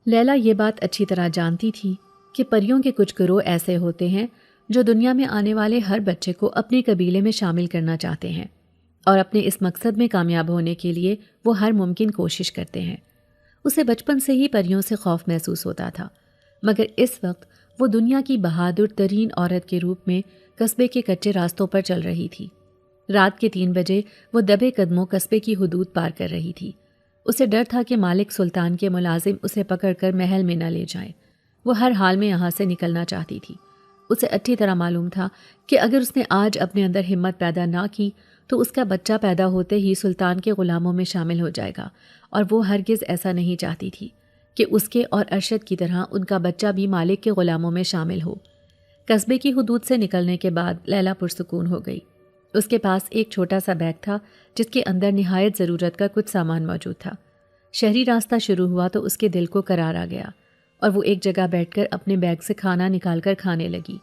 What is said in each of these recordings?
لیلا یہ بات اچھی طرح جانتی تھی کہ پریوں کے کچھ گروہ ایسے ہوتے ہیں جو دنیا میں آنے والے ہر بچے کو اپنے قبیلے میں شامل کرنا چاہتے ہیں، اور اپنے اس مقصد میں کامیاب ہونے کے لیے وہ ہر ممکن کوشش کرتے ہیں۔ اسے بچپن سے ہی پریوں سے خوف محسوس ہوتا تھا، مگر اس وقت وہ دنیا کی بہادر ترین عورت کے روپ میں قصبے کے کچے راستوں پر چل رہی تھی۔ رات کے 3 بجے وہ دبے قدموں قصبے کی حدود پار کر رہی تھی۔ اسے ڈر تھا کہ مالک سلطان کے ملازم اسے پکڑ کر محل میں نہ لے جائیں۔ وہ ہر حال میں یہاں سے نکلنا چاہتی تھی۔ اسے اچھی طرح معلوم تھا کہ اگر اس نے آج اپنے اندر ہمت پیدا نہ کی تو اس کا بچہ پیدا ہوتے ہی سلطان کے غلاموں میں شامل ہو جائے گا، اور وہ ہرگز ایسا نہیں چاہتی تھی کہ اس کے اور ارشد کی طرح ان کا بچہ بھی مالک کے غلاموں میں شامل ہو۔ قصبے کی حدود سے نکلنے کے بعد لیلا پرسکون ہو گئی۔ اس کے پاس ایک چھوٹا سا بیگ تھا جس کے اندر نہایت ضرورت کا کچھ سامان موجود تھا۔ شہری راستہ شروع ہوا تو اس کے دل کو قرار آ گیا، اور وہ ایک جگہ بیٹھ کر اپنے بیگ سے کھانا نکال کر کھانے لگی۔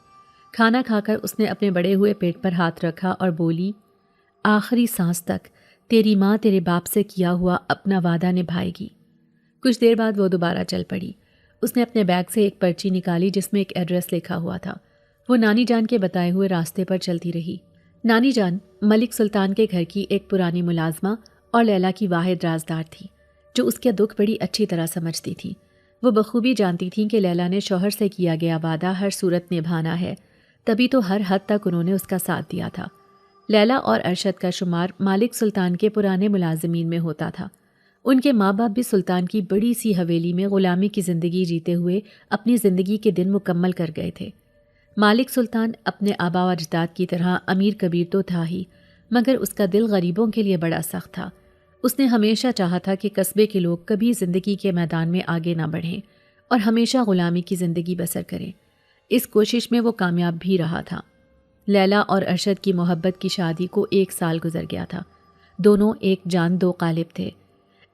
کھانا کھا کر اس نے اپنے بڑے ہوئے پیٹ پر ہاتھ رکھا اور بولی، آخری سانس تک تیری ماں تیرے باپ سے کیا ہوا اپنا وعدہ نبھائے گی۔ کچھ دیر بعد وہ دوبارہ چل پڑی۔ اس نے اپنے بیگ سے ایک پرچی نکالی جس میں ایک ایڈریس لکھا ہوا تھا۔ وہ نانی جان کے بتائے ہوئے راستے پر چلتی رہی۔ نانی جان ملک سلطان کے گھر کی ایک پرانی ملازمہ اور لیلا کی واحد رازدار تھی، جو اس کے دکھ بڑی اچھی طرح سمجھتی تھی۔ وہ بخوبی جانتی تھیں کہ لیلا نے شوہر سے کیا گیا وعدہ ہر صورت نبھانا ہے، تبھی تو ہر حد تک انہوں نے اس کا ساتھ دیا تھا۔ لیلا اور ارشد کا شمار مالک سلطان کے پرانے ملازمین میں ہوتا تھا۔ ان کے ماں باپ بھی سلطان کی بڑی سی حویلی میں غلامی کی زندگی جیتے ہوئے اپنی زندگی کے دن مکمل کر گئے تھے۔ مالک سلطان اپنے آبا و اجداد کی طرح امیر کبیر تو تھا ہی، مگر اس کا دل غریبوں کے لیے بڑا سخت تھا۔ اس نے ہمیشہ چاہا تھا کہ قصبے کے لوگ کبھی زندگی کے میدان میں آگے نہ بڑھیں اور ہمیشہ غلامی کی زندگی بسر کریں۔ اس کوشش میں وہ کامیاب بھی رہا تھا۔ لیلا اور ارشد کی محبت کی شادی کو 1 سال گزر گیا تھا۔ دونوں ایک جان دو قالب تھے۔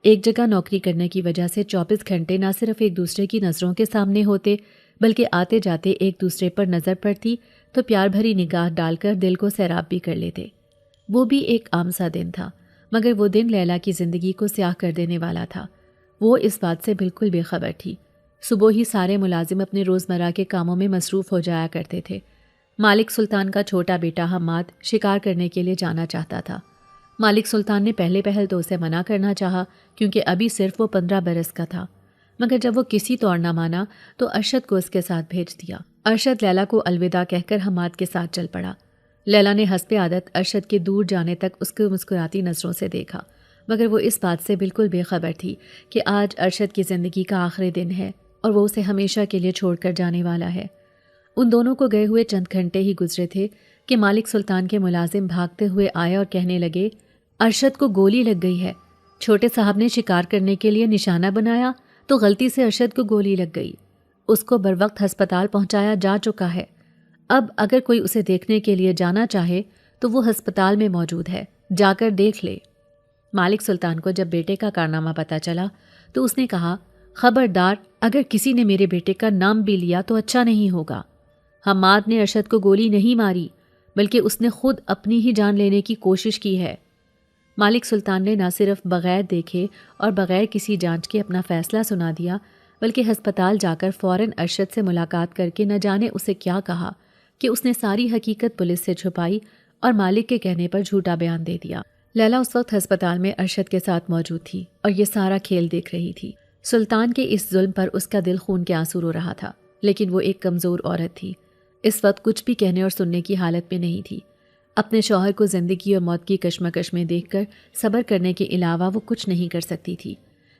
ایک جگہ نوکری کرنے کی وجہ سے 24 گھنٹے نہ صرف ایک دوسرے کی نظروں کے سامنے ہوتے، بلکہ آتے جاتے ایک دوسرے پر نظر پڑتی تو پیار بھری نگاہ ڈال کر دل کو سیراب بھی کر لیتے۔ وہ بھی ایک عام سا دن تھا، مگر وہ دن لیلا کی زندگی کو سیاہ کر دینے والا تھا۔ وہ اس بات سے بالکل بے خبر تھی۔ صبح ہی سارے ملازم اپنے روزمرہ کے کاموں میں مصروف ہو جایا کرتے تھے۔ مالک سلطان کا چھوٹا بیٹا حماد شکار کرنے کے لیے جانا چاہتا تھا۔ مالک سلطان نے پہلے پہل تو اسے منع کرنا چاہا، کیونکہ ابھی صرف وہ 15 برس کا تھا، مگر جب وہ کسی طور نہ مانا تو ارشد کو اس کے ساتھ بھیج دیا۔ ارشد لیلا کو الوداع کہہ کر حماد کے ساتھ چل پڑا۔ لیلا نے حسب عادت ارشد کے دور جانے تک اس کو مسکراتی نظروں سے دیکھا، مگر وہ اس بات سے بالکل بے خبر تھی کہ آج ارشد کی زندگی کا آخری دن ہے اور وہ اسے ہمیشہ کے لیے چھوڑ کر جانے والا ہے۔ ان دونوں کو گئے ہوئے چند گھنٹے ہی گزرے تھے کہ مالک سلطان کے ملازم بھاگتے ہوئے آئے اور کہنے لگے، ارشد کو گولی لگ گئی ہے۔ چھوٹے صاحب نے شکار کرنے کے لیے نشانہ بنایا تو غلطی سے ارشد کو گولی لگ گئی۔ اس کو بروقت ہسپتال پہنچایا جا چکا ہے۔ اب اگر کوئی اسے دیکھنے کے لیے جانا چاہے تو وہ ہسپتال میں موجود ہے، جا کر دیکھ لے۔ مالک سلطان کو جب بیٹے کا کارنامہ پتہ چلا تو اس نے کہا، خبردار، اگر کسی نے میرے بیٹے کا نام بھی لیا تو اچھا نہیں ہوگا۔ حماد نے ارشد کو گولی نہیں ماری، بلکہ اس نے خود اپنی ہی جان لینے کی کوشش کی ہے۔ مالک سلطان نے نہ صرف بغیر دیکھے اور بغیر کسی جانچ کے اپنا فیصلہ سنا دیا، بلکہ ہسپتال جا کر فوراً ارشد سے ملاقات کر کے نہ جانے اسے کیا کہا کہ اس نے ساری حقیقت پولیس سے چھپائی اور مالک کے کہنے پر جھوٹا بیان دے دیا۔ لیلا اس وقت ہسپتال میں ارشد کے ساتھ موجود تھی اور یہ سارا کھیل دیکھ رہی تھی۔ سلطان کے اس ظلم پر اس کا دل خون کے آنسو رو رہا تھا، لیکن وہ ایک کمزور عورت تھی۔ اس وقت کچھ بھی کہنے اور سننے کی حالت میں نہیں تھی۔ اپنے شوہر کو زندگی اور موت کی کشمکش میں دیکھ کر صبر کرنے کے علاوہ وہ کچھ نہیں کر سکتی تھی،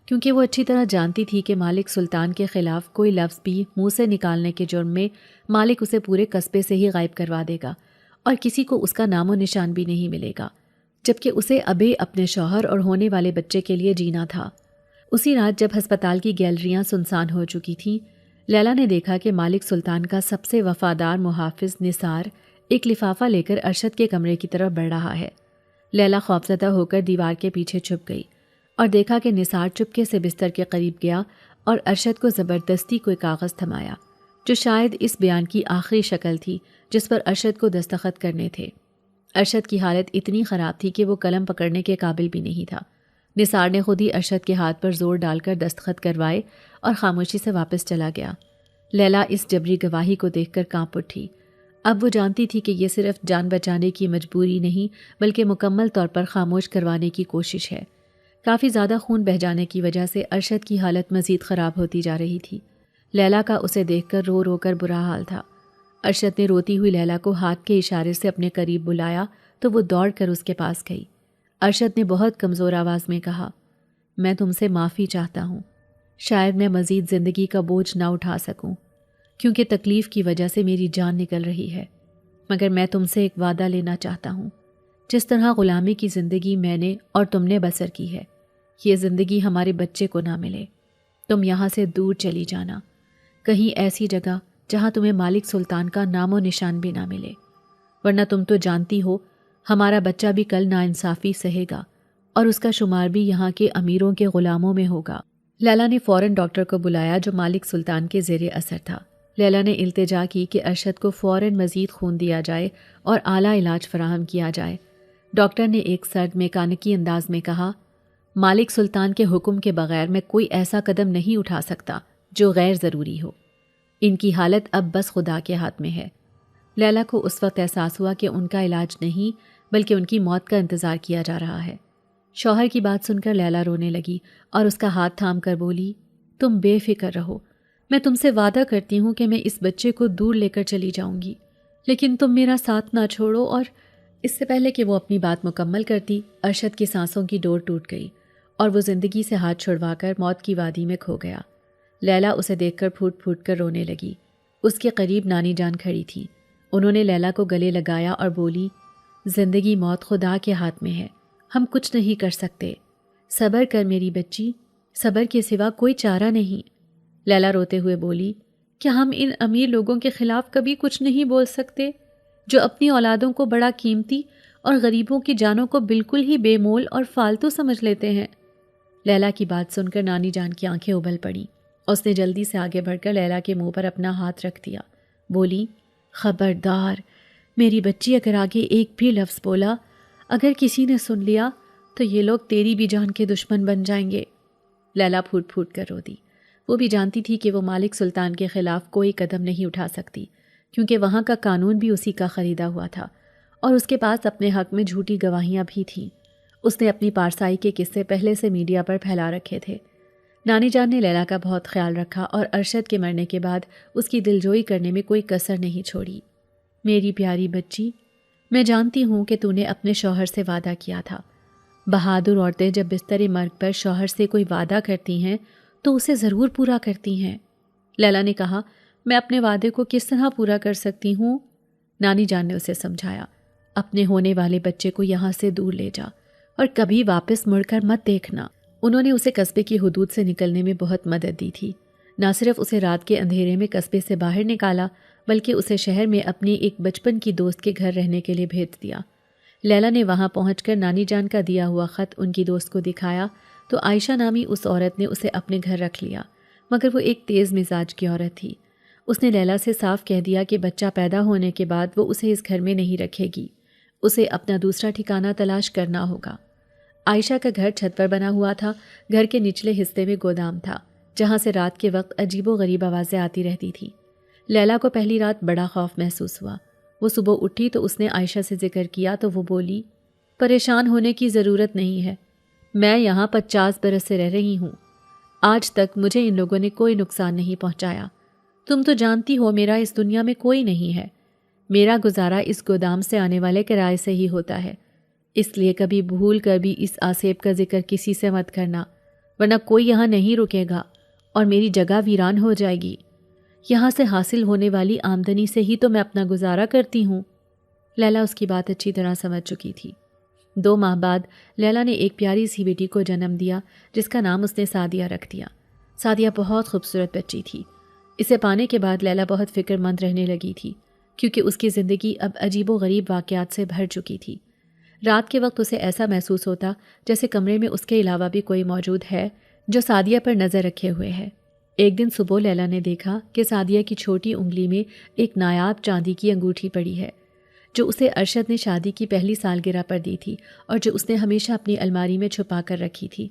کیونکہ وہ اچھی طرح جانتی تھی کہ مالک سلطان کے خلاف کوئی لفظ بھی منہ سے نکالنے کے جرم میں مالک اسے پورے قصبے سے ہی غائب کروا دے گا اور کسی کو اس کا نام و نشان بھی نہیں ملے گا، جبکہ اسے ابھی اپنے شوہر اور ہونے والے بچے کے لیے جینا تھا۔ اسی رات جب ہسپتال کی گیلریاں سنسان ہو چکی تھیں، لیلا نے دیکھا کہ مالک سلطان کا سب سے وفادار محافظ نثار ایک لفافہ لے کر ارشد کے کمرے کی طرف بڑھ رہا ہے۔ لیلا خوفزدہ ہو کر دیوار کے پیچھے چھپ گئی اور دیکھا کہ نثار چپکے سے بستر کے قریب گیا اور ارشد کو زبردستی کوئی کاغذ تھمایا، جو شاید اس بیان کی آخری شکل تھی جس پر ارشد کو دستخط کرنے تھے۔ ارشد کی حالت اتنی خراب تھی کہ وہ قلم پکڑنے کے قابل بھی نہیں تھا۔ نثار نے خود ہی ارشد کے ہاتھ پر زور ڈال کر دستخط کروائے اور خاموشی سے واپس چلا گیا۔ لیلا اس جبری گواہی کو دیکھ کر کانپ اٹھی۔ اب وہ جانتی تھی کہ یہ صرف جان بچانے کی مجبوری نہیں بلکہ مکمل طور پر خاموش کروانے کی کوشش ہے۔ کافی زیادہ خون بہہ جانے کی وجہ سے ارشد کی حالت مزید خراب ہوتی جا رہی تھی۔ لیلا کا اسے دیکھ کر رو رو کر برا حال تھا۔ ارشد نے روتی ہوئی لیلا کو ہاتھ کے اشارے سے اپنے قریب بلایا تو وہ دوڑ کر اس کے پاس گئی۔ ارشد نے بہت کمزور آواز میں کہا، میں تم سے معافی چاہتا ہوں۔ شاید میں مزید زندگی کا بوجھ نہ اٹھا سکوں کیونکہ تکلیف کی وجہ سے میری جان نکل رہی ہے، مگر میں تم سے ایک وعدہ لینا چاہتا ہوں۔ جس طرح غلامی کی زندگی میں نے اور تم نے بسر کی ہے، یہ زندگی ہمارے بچے کو نہ ملے۔ تم یہاں سے دور چلی جانا، کہیں ایسی جگہ جہاں تمہیں مالک سلطان کا نام و نشان بھی نہ ملے، ورنہ تم تو جانتی ہو ہمارا بچہ بھی کل ناانصافی سہے گا اور اس کا شمار بھی یہاں کے امیروں کے غلاموں میں ہوگا۔ لیلا نے فوراً ڈاکٹر کو بلایا جو مالک سلطان کے زیر اثر تھا۔ لیلا نے التجا کی کہ ارشد کو فوراً مزید خون دیا جائے اور اعلیٰ علاج فراہم کیا جائے۔ ڈاکٹر نے ایک سرد میکانکی انداز میں کہا، مالک سلطان کے حکم کے بغیر میں کوئی ایسا قدم نہیں اٹھا سکتا جو غیر ضروری ہو۔ ان کی حالت اب بس خدا کے ہاتھ میں ہے۔ لیلا کو اس وقت احساس ہوا کہ ان کا علاج نہیں بلکہ ان کی موت کا انتظار کیا جا رہا ہے۔ شوہر کی بات سن کر لیلا رونے لگی اور اس کا ہاتھ تھام کر بولی، تم بے فکر رہو، میں تم سے وعدہ کرتی ہوں کہ میں اس بچے کو دور لے کر چلی جاؤں گی، لیکن تم میرا ساتھ نہ چھوڑو۔ اور اس سے پہلے کہ وہ اپنی بات مکمل کرتی، ارشد کی سانسوں کی ڈور ٹوٹ گئی اور وہ زندگی سے ہاتھ چھڑوا کر موت کی وادی میں کھو گیا۔ لیلا اسے دیکھ کر پھوٹ پھوٹ کر رونے لگی۔ اس کے قریب نانی جان کھڑی تھی۔ انہوں نے لیلا کو گلے لگایا اور بولی، زندگی موت خدا کے ہاتھ میں ہے، ہم کچھ نہیں کر سکتے، صبر کر میری بچی، صبر کے سوا کوئی چارہ نہیں۔ لیلا روتے ہوئے بولی، کیا ہم ان امیر لوگوں کے خلاف کبھی کچھ نہیں بول سکتے جو اپنی اولادوں کو بڑا قیمتی اور غریبوں کی جانوں کو بالکل ہی بے مول اور فالتو سمجھ لیتے ہیں؟ لیلا کی بات سن کر نانی جان کی آنکھیں ابل پڑیں۔ اس نے جلدی سے آگے بڑھ کر لیلا کے منہ پر اپنا ہاتھ رکھ دیا، بولی، خبردار میری بچی، اگر آگے ایک بھی لفظ بولا، اگر کسی نے سن لیا تو یہ لوگ تیری بھی جان کے دشمن بن جائیں گے۔ لیلا پھوٹ پھوٹ کر رو دی۔ وہ بھی جانتی تھی کہ وہ مالک سلطان کے خلاف کوئی قدم نہیں اٹھا سکتی کیونکہ وہاں کا قانون بھی اسی کا خریدا ہوا تھا اور اس کے پاس اپنے حق میں جھوٹی گواہیاں بھی تھیں۔ اس نے اپنی پارسائی کے قصے پہلے سے میڈیا پر پھیلا رکھے تھے۔ نانی جان نے لیلا کا بہت خیال رکھا اور ارشد کے مرنے کے بعد اس کی دلجوئی کرنے میں کوئی کسر نہیں چھوڑی۔ میری پیاری بچی، میں جانتی ہوں کہ تو نے اپنے شوہر سے وعدہ کیا تھا۔ بہادر عورتیں جب بستر مرگ پر شوہر سے کوئی وعدہ کرتی ہیں تو اسے ضرور پورا کرتی ہیں۔ لیلا نے کہا، میں اپنے وعدے کو کس طرح پورا کر سکتی ہوں؟ نانی جان نے اسے سمجھایا، اپنے ہونے والے بچے کو یہاں سے دور لے جا اور کبھی واپس مڑ کر مت دیکھنا۔ انہوں نے اسے قصبے کی حدود سے نکلنے میں بہت مدد دی تھی۔ نہ صرف اسے رات کے اندھیرے میں قصبے سے باہر نکالا بلکہ اسے شہر میں اپنی ایک بچپن کی دوست کے گھر رہنے کے لیے بھیج دیا۔ لیلا نے وہاں پہنچ کر نانی جان کا دیا ہوا خط ان کی دوست کو دکھایا تو عائشہ نامی اس عورت نے اسے اپنے گھر رکھ لیا، مگر وہ ایک تیز مزاج کی عورت تھی۔ اس نے لیلا سے صاف کہہ دیا کہ بچہ پیدا ہونے کے بعد وہ اسے اس گھر میں نہیں رکھے گی، اسے اپنا دوسرا ٹھکانہ تلاش کرنا ہوگا۔ عائشہ کا گھر چھت پر بنا ہوا تھا۔ گھر کے نچلے حصے میں گودام تھا جہاں سے رات کے وقت عجیب و غریب آوازیں آتی رہتی تھیں۔ لیلا کو پہلی رات بڑا خوف محسوس ہوا۔ وہ صبح اٹھی تو اس نے عائشہ سے ذکر کیا تو وہ بولی، پریشان ہونے کی ضرورت نہیں ہے، میں یہاں 50 برس سے رہ رہی ہوں، آج تک مجھے ان لوگوں نے کوئی نقصان نہیں پہنچایا۔ تم تو جانتی ہو میرا اس دنیا میں کوئی نہیں ہے، میرا گزارا اس گودام سے آنے والے کرائے سے ہی ہوتا ہے، اس لیے کبھی بھول کر بھی اس آسیب کا ذکر کسی سے مت کرنا، ورنہ کوئی یہاں نہیں رکے گا اور میری جگہ ویران ہو جائے گی۔ یہاں سے حاصل ہونے والی آمدنی سے ہی تو میں اپنا گزارا کرتی ہوں۔ لیلا اس کی بات اچھی طرح سمجھ چکی تھی۔ 2 ماہ بعد لیلا نے ایک پیاری سی بیٹی کو جنم دیا جس کا نام اس نے سعدیہ رکھ دیا۔ سعدیہ بہت خوبصورت بچی تھی۔ اسے پانے کے بعد لیلا بہت فکر مند رہنے لگی تھی کیونکہ اس کی زندگی اب عجیب و غریب واقعات سے بھر چکی تھی۔ رات کے وقت اسے ایسا محسوس ہوتا جیسے کمرے میں اس کے علاوہ بھی کوئی موجود ہے جو سعدیہ پر نظر رکھے ہوئے ہے۔ ایک دن صبح لیلا نے دیکھا کہ سعدیہ کی چھوٹی انگلی میں ایک نایاب چاندی کی انگوٹھی پڑی ہے۔ جو اسے ارشد نے شادی کی پہلی سالگرہ پر دی تھی اور جو اس نے ہمیشہ اپنی الماری میں چھپا کر رکھی تھی۔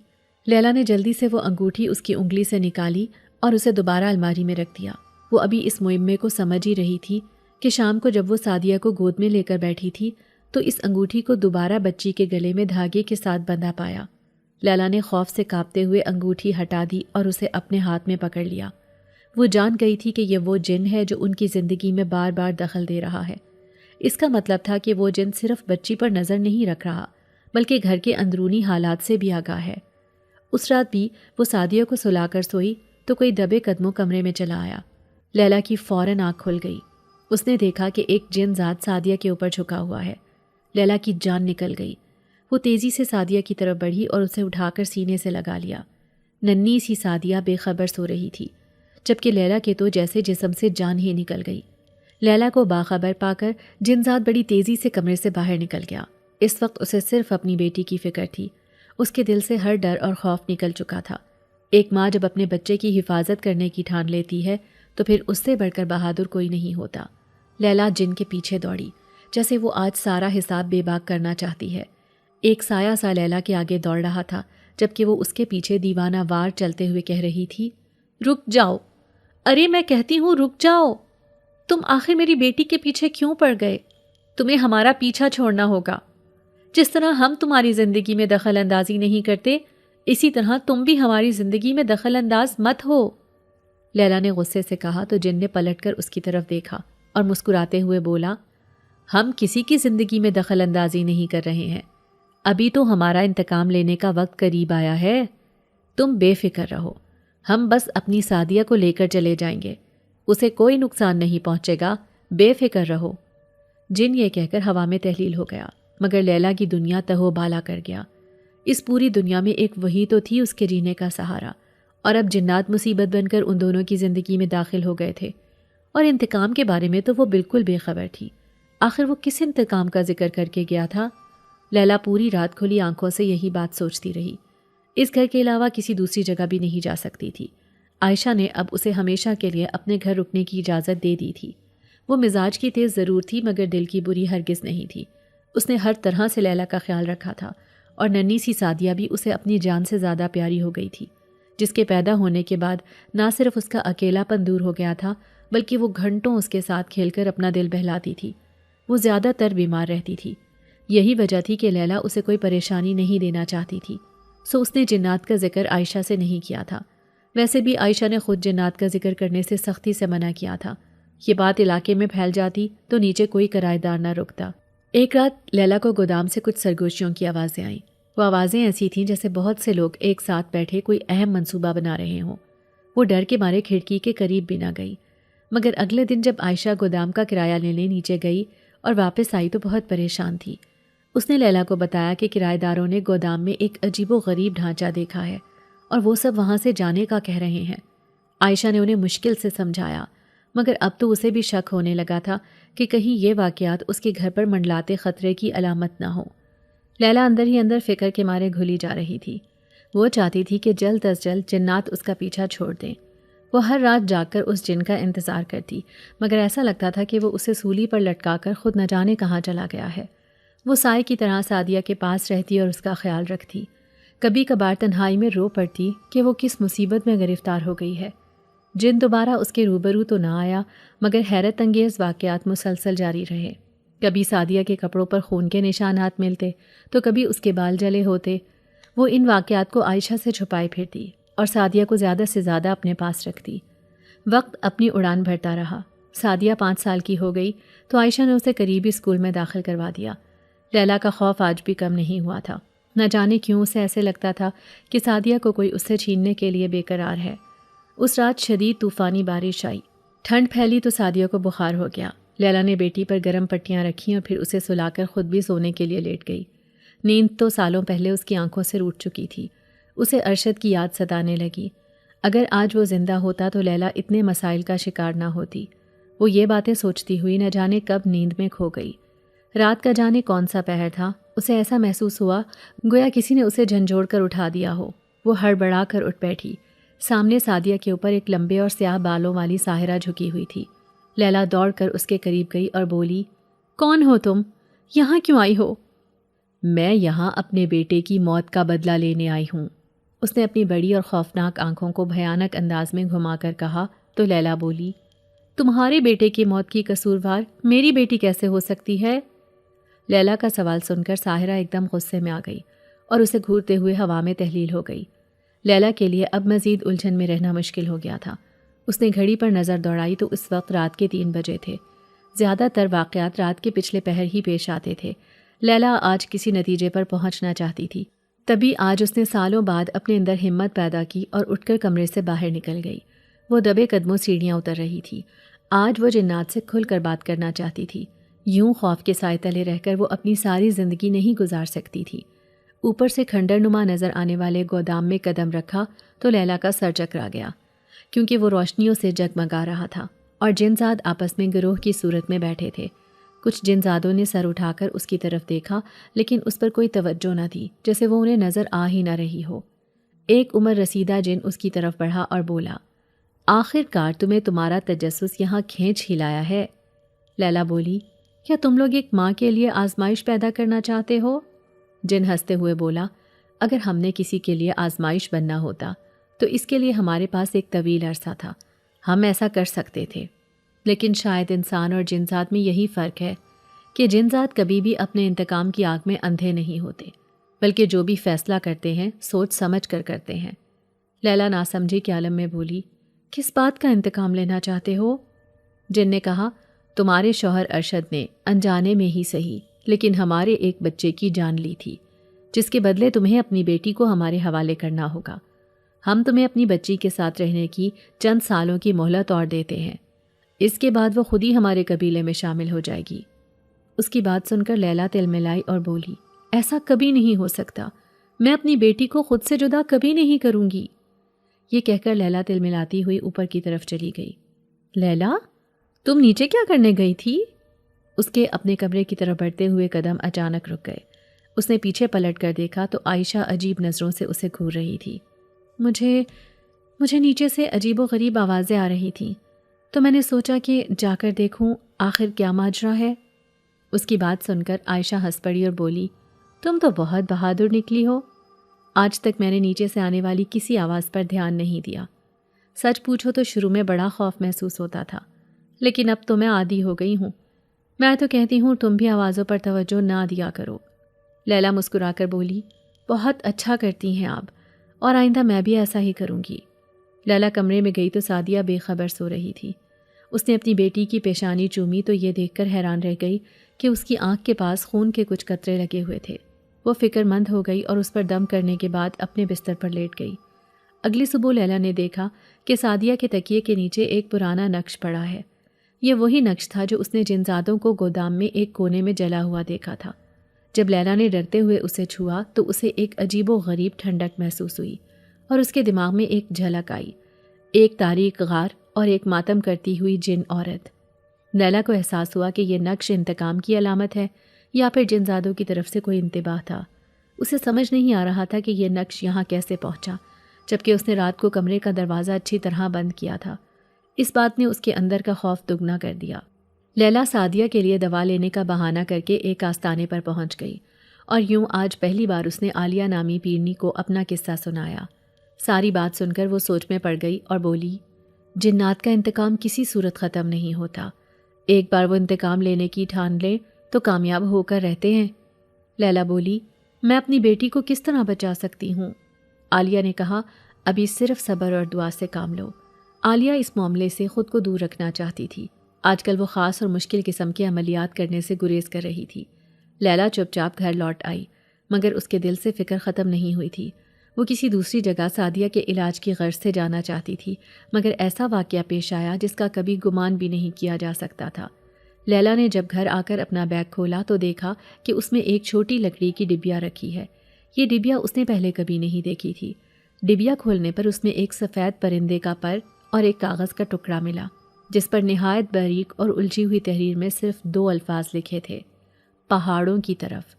لیلا نے جلدی سے وہ انگوٹھی اس کی انگلی سے نکالی اور اسے دوبارہ الماری میں رکھ دیا۔ وہ ابھی اس معمے کو سمجھ ہی رہی تھی کہ شام کو جب وہ سعدیہ کو گود میں لے کر بیٹھی تھی تو اس انگوٹھی کو دوبارہ بچی کے گلے میں دھاگے کے ساتھ بندھا پایا۔ لیلا نے خوف سے کانپتے ہوئے انگوٹھی ہٹا دی اور اسے اپنے ہاتھ میں پکڑ لیا۔ وہ جان گئی تھی کہ یہ وہ جن ہے جو ان کی زندگی میں بار بار دخل دے رہا ہے۔ اس کا مطلب تھا کہ وہ جن صرف بچی پر نظر نہیں رکھ رہا بلکہ گھر کے اندرونی حالات سے بھی آگاہ ہے۔ اس رات بھی وہ سعدیہ کو سلا کر سوئی تو کوئی دبے قدموں کمرے میں چلا آیا۔ لیلا کی فوراً آنکھ کھل گئی۔ اس نے دیکھا کہ ایک جن ذات سعدیہ کے اوپر جھکا ہوا ہے۔ لیلا کی جان نکل گئی۔ وہ تیزی سے سعدیہ کی طرف بڑھی اور اسے اٹھا کر سینے سے لگا لیا۔ ننھی سی سعدیہ بے خبر سو رہی تھی جبکہ لیلا کے تو جیسے جسم سے جان ہی نکل گئی۔ لیلا کو باخبر پا کر جن ذات بڑی تیزی سے کمرے سے باہر نکل گیا۔ اس وقت اسے صرف اپنی بیٹی کی فکر تھی۔ اس کے دل سے ہر ڈر اور خوف نکل چکا تھا۔ ایک ماں جب اپنے بچے کی حفاظت کرنے کی ٹھان لیتی ہے تو پھر اس سے بڑھ کر بہادر کوئی نہیں ہوتا۔ لیلا جن کے پیچھے دوڑی جیسے وہ آج سارا حساب بے باک کرنا چاہتی ہے۔ ایک سایہ سا لیلا کے آگے دوڑ رہا تھا جبکہ وہ اس کے پیچھے دیوانہ وار چلتے ہوئے کہہ رہی تھی، رک جاؤ، ارے میں کہتی ہوں رک جاؤ، تم آخر میری بیٹی کے پیچھے کیوں پڑ گئے؟ تمہیں ہمارا پیچھا چھوڑنا ہوگا۔ جس طرح ہم تمہاری زندگی میں دخل اندازی نہیں کرتے اسی طرح تم بھی ہماری زندگی میں دخل انداز مت ہو۔ لیلا نے غصے سے کہا تو جن نے پلٹ کر اس کی طرف دیکھا اور مسکراتے ہوئے بولا، ہم کسی کی زندگی میں دخل اندازی نہیں کر رہے ہیں، ابھی تو ہمارا انتقام لینے کا وقت قریب آیا ہے، تم بے فکر رہو، ہم بس اپنی سعدیہ کو لے کر چلے جائیں گے، اسے کوئی نقصان نہیں پہنچے گا، بے فکر رہو۔ جن یہ کہہ کر ہوا میں تحلیل ہو گیا مگر لیلا کی دنیا تہو بالا کر گیا۔ اس پوری دنیا میں ایک وہی تو تھی اس کے جینے کا سہارا، اور اب جنات مصیبت بن کر ان دونوں کی زندگی میں داخل ہو گئے تھے، اور انتقام کے بارے میں تو وہ بالکل بے خبر تھی۔ آخر وہ کس انتقام کا ذکر کر کے گیا تھا؟ لیلا پوری رات کھلی آنکھوں سے یہی بات سوچتی رہی۔ اس گھر کے علاوہ کسی دوسری جگہ بھی نہیں جا سکتی تھی۔ عائشہ نے اب اسے ہمیشہ کے لیے اپنے گھر رکنے کی اجازت دے دی تھی۔ وہ مزاج کی تیز ضرور تھی مگر دل کی بری ہرگز نہیں تھی۔ اس نے ہر طرح سے لیلا کا خیال رکھا تھا اور ننھی سی سعدیہ بھی اسے اپنی جان سے زیادہ پیاری ہو گئی تھی، جس کے پیدا ہونے کے بعد نہ صرف اس کا اکیلا پن دور ہو گیا تھا بلکہ وہ گھنٹوں اس کے ساتھ کھیل کر اپنا دل بہلاتی تھی۔ وہ زیادہ تر بیمار رہتی تھی، یہی وجہ تھی کہ لیلا اسے کوئی پریشانی نہیں دینا چاہتی تھی، سو اس نے جنات کا ذکر عائشہ سے نہیں کیا تھا۔ ویسے بھی عائشہ نے خود جنات کا ذکر کرنے سے سختی سے منع کیا تھا۔ یہ بات علاقے میں پھیل جاتی تو نیچے کوئی کرایہ دار نہ رکتا۔ ایک رات لیلا کو گودام سے کچھ سرگوشیوں کی آوازیں آئیں۔ وہ آوازیں ایسی تھیں جیسے بہت سے لوگ ایک ساتھ بیٹھے کوئی اہم منصوبہ بنا رہے ہوں۔ وہ ڈر کے مارے کھڑکی کے قریب بھی نہ گئی، مگر اگلے دن جب عائشہ گودام کا کرایہ لینے نیچے گئی اور واپس آئی تو بہت پریشان تھی۔ اس نے لیلا کو بتایا کہ کرایہ داروں نے گودام میں ایک عجیب و غریب ڈھانچہ دیکھا ہے اور وہ سب وہاں سے جانے کا کہہ رہے ہیں۔ عائشہ نے انہیں مشکل سے سمجھایا مگر اب تو اسے بھی شک ہونے لگا تھا کہ کہیں یہ واقعات اس کے گھر پر منڈلاتے خطرے کی علامت نہ ہو۔ لیلا اندر ہی اندر فکر کے مارے گھلی جا رہی تھی۔ وہ چاہتی تھی کہ جلد از جلد جنات اس کا پیچھا چھوڑ دیں۔ وہ ہر رات جاگ کر اس جن کا انتظار کرتی مگر ایسا لگتا تھا کہ وہ اسے سولی پر لٹکا کر خود نہ جانے کہاں چلا گیا ہے۔ وہ سائے کی طرح سعدیہ کے پاس رہتی اور اس کا خیال رکھتی۔ کبھی کبھار تنہائی میں رو پڑتی کہ وہ کس مصیبت میں گرفتار ہو گئی ہے۔ جن دوبارہ اس کے روبرو تو نہ آیا مگر حیرت انگیز واقعات مسلسل جاری رہے۔ کبھی سعدیہ کے کپڑوں پر خون کے نشانات ملتے تو کبھی اس کے بال جلے ہوتے۔ وہ ان واقعات کو عائشہ سے چھپائے پھرتی اور سعدیہ کو زیادہ سے زیادہ اپنے پاس رکھتی۔ وقت اپنی اڑان بھرتا رہا۔ سعدیہ 5 سال کی ہو گئی تو عائشہ نے اسے قریبی اسکول میں داخل کروا دیا۔ لیلا کا خوف آج بھی کم نہیں ہوا تھا۔ نہ جانے کیوں اسے ایسے لگتا تھا کہ سعدیہ کو کوئی اس سے چھیننے کے لیے بے قرار ہے۔ اس رات شدید طوفانی بارش آئی۔ ٹھنڈ پھیلی تو سعدیہ کو بخار ہو گیا۔ لیلا نے بیٹی پر گرم پٹیاں رکھیں اور پھر اسے سلا کر خود بھی سونے کے لیے لیٹ گئی۔ نیند تو سالوں پہلے اس کی آنکھوں سے روٹ چکی تھی۔ اسے ارشد کی یاد ستانے لگی۔ اگر آج وہ زندہ ہوتا تو لیلا اتنے مسائل کا شکار نہ ہوتی۔ وہ یہ باتیں سوچتی ہوئی نہ جانے کب نیند میں کھو گئی۔ رات کا جانے کون سا پہر تھا، اسے ایسا محسوس ہوا گویا کسی نے اسے جھنجھوڑ کر اٹھا دیا ہو۔ وہ ہڑبڑا کر اٹھ بیٹھی۔ سامنے سعدیہ کے اوپر ایک لمبے اور سیاہ بالوں والی ساحرہ جھکی ہوئی تھی۔ لیلا دوڑ کر اس کے قریب گئی اور بولی، کون ہو تم؟ یہاں کیوں آئی ہو؟ میں یہاں اپنے بیٹے کی موت کا بدلہ لینے آئی ہوں، اس نے اپنی بڑی اور خوفناک آنکھوں کو بھیانک انداز میں گھما کر کہا تو لیلا بولی، تمہارے بیٹے کی موت کی قصوروار میری بیٹی کیسے ہو سکتی ہے؟ لیلا کا سوال سن کر ساحرہ ایک دم غصے میں آ گئی اور اسے گھورتے ہوئے ہوا میں تحلیل ہو گئی۔ لیلا کے لیے اب مزید الجھن میں رہنا مشکل ہو گیا تھا۔ اس نے گھڑی پر نظر دوڑائی تو اس وقت رات کے 3 بجے تھے۔ زیادہ تر واقعات رات کے پچھلے پہر ہی پیش آتے تھے۔ لیلا آج کسی نتیجے پر پہنچنا چاہتی تھی، تبھی آج اس نے سالوں بعد اپنے اندر ہمت پیدا کی اور اٹھ کر کمرے سے باہر نکل گئی۔ وہ دبے قدموں سیڑھیاں اتر رہی تھی۔ آج وہ جنات سے کھل کر بات کرنا چاہتی تھی۔ یوں خوف کے سائے تلے رہ کر وہ اپنی ساری زندگی نہیں گزار سکتی تھی۔ اوپر سے کھنڈر نما نظر آنے والے گودام میں قدم رکھا تو لیلا کا سر چکرا گیا، کیونکہ وہ روشنیوں سے جگمگا رہا تھا اور جنزاد آپس میں گروہ کی صورت میں بیٹھے تھے۔ کچھ جنزادوں نے سر اٹھا کر اس کی طرف دیکھا، لیکن اس پر کوئی توجہ نہ دی، جیسے وہ انہیں نظر آ ہی نہ رہی ہو۔ ایک عمر رسیدہ جن اس کی طرف بڑھا اور بولا، آخر کار تمہیں تمہارا تجسس یہاں کھینچ ہی لایا ہے۔ لیلا بولی، کیا تم لوگ ایک ماں کے لیے آزمائش پیدا کرنا چاہتے ہو؟ جن ہنستے ہوئے بولا، اگر ہم نے کسی کے لیے آزمائش بننا ہوتا تو اس کے لیے ہمارے پاس ایک طویل عرصہ تھا، ہم ایسا کر سکتے تھے۔ لیکن شاید انسان اور جنزاد میں یہی فرق ہے کہ جنزاد کبھی بھی اپنے انتقام کی آگ میں اندھے نہیں ہوتے، بلکہ جو بھی فیصلہ کرتے ہیں سوچ سمجھ کر کرتے ہیں۔ لیلا ناسمجھی کے عالم میں بولی، کس بات کا انتقام لینا چاہتے ہو؟ جن نے کہا، تمہارے شوہر ارشد نے انجانے میں ہی صحیح لیکن ہمارے ایک بچے کی جان لی تھی، جس کے بدلے تمہیں اپنی بیٹی کو ہمارے حوالے کرنا ہوگا۔ ہم تمہیں اپنی بچی کے ساتھ رہنے کی چند سالوں کی مہلت اور دیتے ہیں، اس کے بعد وہ خود ہی ہمارے قبیلے میں شامل ہو جائے گی۔ اس کی بات سن کر لیلا تلملائی اور بولی، ایسا کبھی نہیں ہو سکتا، میں اپنی بیٹی کو خود سے جدا کبھی نہیں کروں گی۔ یہ کہہ کر لیلا تلملاتی ہوئی اوپر کی طرف چلی گئی۔ لیلا، تم نیچے کیا کرنے گئی تھی؟ اس کے اپنے کمرے کی طرف بڑھتے ہوئے قدم اچانک رک گئے۔ اس نے پیچھے پلٹ کر دیکھا تو عائشہ عجیب نظروں سے اسے گھور رہی تھی۔ مجھے نیچے سے عجیب و غریب آوازیں آ رہی تھیں، تو میں نے سوچا کہ جا کر دیکھوں آخر کیا ماجرا ہے۔ اس کی بات سن کر عائشہ ہنس پڑی اور بولی، تم تو بہت بہادر نکلی ہو، آج تک میں نے نیچے سے آنے والی کسی آواز پر دھیان نہیں دیا۔ سچ پوچھو تو شروع میں بڑا خوف محسوس ہوتا تھا، لیکن اب تو میں عادی ہو گئی ہوں۔ میں تو کہتی ہوں تم بھی آوازوں پر توجہ نہ دیا کرو۔ لیلا مسکرا کر بولی، بہت اچھا کرتی ہیں آپ، اور آئندہ میں بھی ایسا ہی کروں گی۔ لیلا کمرے میں گئی تو سعدیہ بے خبر سو رہی تھی۔ اس نے اپنی بیٹی کی پیشانی چومی تو یہ دیکھ کر حیران رہ گئی کہ اس کی آنکھ کے پاس خون کے کچھ قطرے لگے ہوئے تھے۔ وہ فکر مند ہو گئی اور اس پر دم کرنے کے بعد اپنے بستر پر لیٹ گئی۔ اگلی صبح لیلا نے دیکھا کہ سعدیہ کے تکیے کے نیچے ایک پرانا نقش پڑا ہے۔ یہ وہی نقش تھا جو اس نے جنزادوں کو گودام میں ایک کونے میں جلا ہوا دیکھا تھا۔ جب لیلا نے ڈرتے ہوئے اسے چھوا تو اسے ایک عجیب و غریب ٹھنڈک محسوس ہوئی اور اس کے دماغ میں ایک جھلک آئی، ایک تاریک غار اور ایک ماتم کرتی ہوئی جن عورت۔ لیلا کو احساس ہوا کہ یہ نقش انتقام کی علامت ہے یا پھر جنزادوں کی طرف سے کوئی انتباہ تھا۔ اسے سمجھ نہیں آ رہا تھا کہ یہ نقش یہاں کیسے پہنچا، جبکہ اس نے رات کو کمرے کا دروازہ اچھی طرح بند کیا تھا۔ اس بات نے اس کے اندر کا خوف دگنا کر دیا۔ لیلا سعدیہ کے لیے دوا لینے کا بہانہ کر کے ایک آستانے پر پہنچ گئی اور یوں آج پہلی بار اس نے عالیہ نامی پیرنی کو اپنا قصہ سنایا۔ ساری بات سن کر وہ سوچ میں پڑ گئی اور بولی، جنات کا انتقام کسی صورت ختم نہیں ہوتا، ایک بار وہ انتقام لینے کی ٹھان لے تو کامیاب ہو کر رہتے ہیں۔ لیلا بولی، میں اپنی بیٹی کو کس طرح بچا سکتی ہوں؟ عالیہ نے کہا، ابھی صرف صبر اور دعا سے کام لو۔ عالیہ اس معاملے سے خود کو دور رکھنا چاہتی تھی۔ آج کل وہ خاص اور مشکل قسم کے عملیات کرنے سے گریز کر رہی تھی۔ لیلا چپ چاپ گھر لوٹ آئی، مگر اس کے دل سے فکر ختم نہیں ہوئی تھی۔ وہ کسی دوسری جگہ سعدیہ کے علاج کی غرض سے جانا چاہتی تھی، مگر ایسا واقعہ پیش آیا جس کا کبھی گمان بھی نہیں کیا جا سکتا تھا۔ لیلا نے جب گھر آ کر اپنا بیگ کھولا تو دیکھا کہ اس میں ایک چھوٹی لکڑی کی ڈبیا رکھی ہے۔ یہ ڈبیا اس نے پہلے کبھی نہیں دیکھی تھی۔ ڈبیا کھولنے پر اس میں ایک سفید پرندے کا پر اور ایک کاغذ کا ٹکڑا ملا، جس پر نہایت باریک اور الجھی ہوئی تحریر میں صرف 2 الفاظ لکھے تھے، پہاڑوں کی طرف۔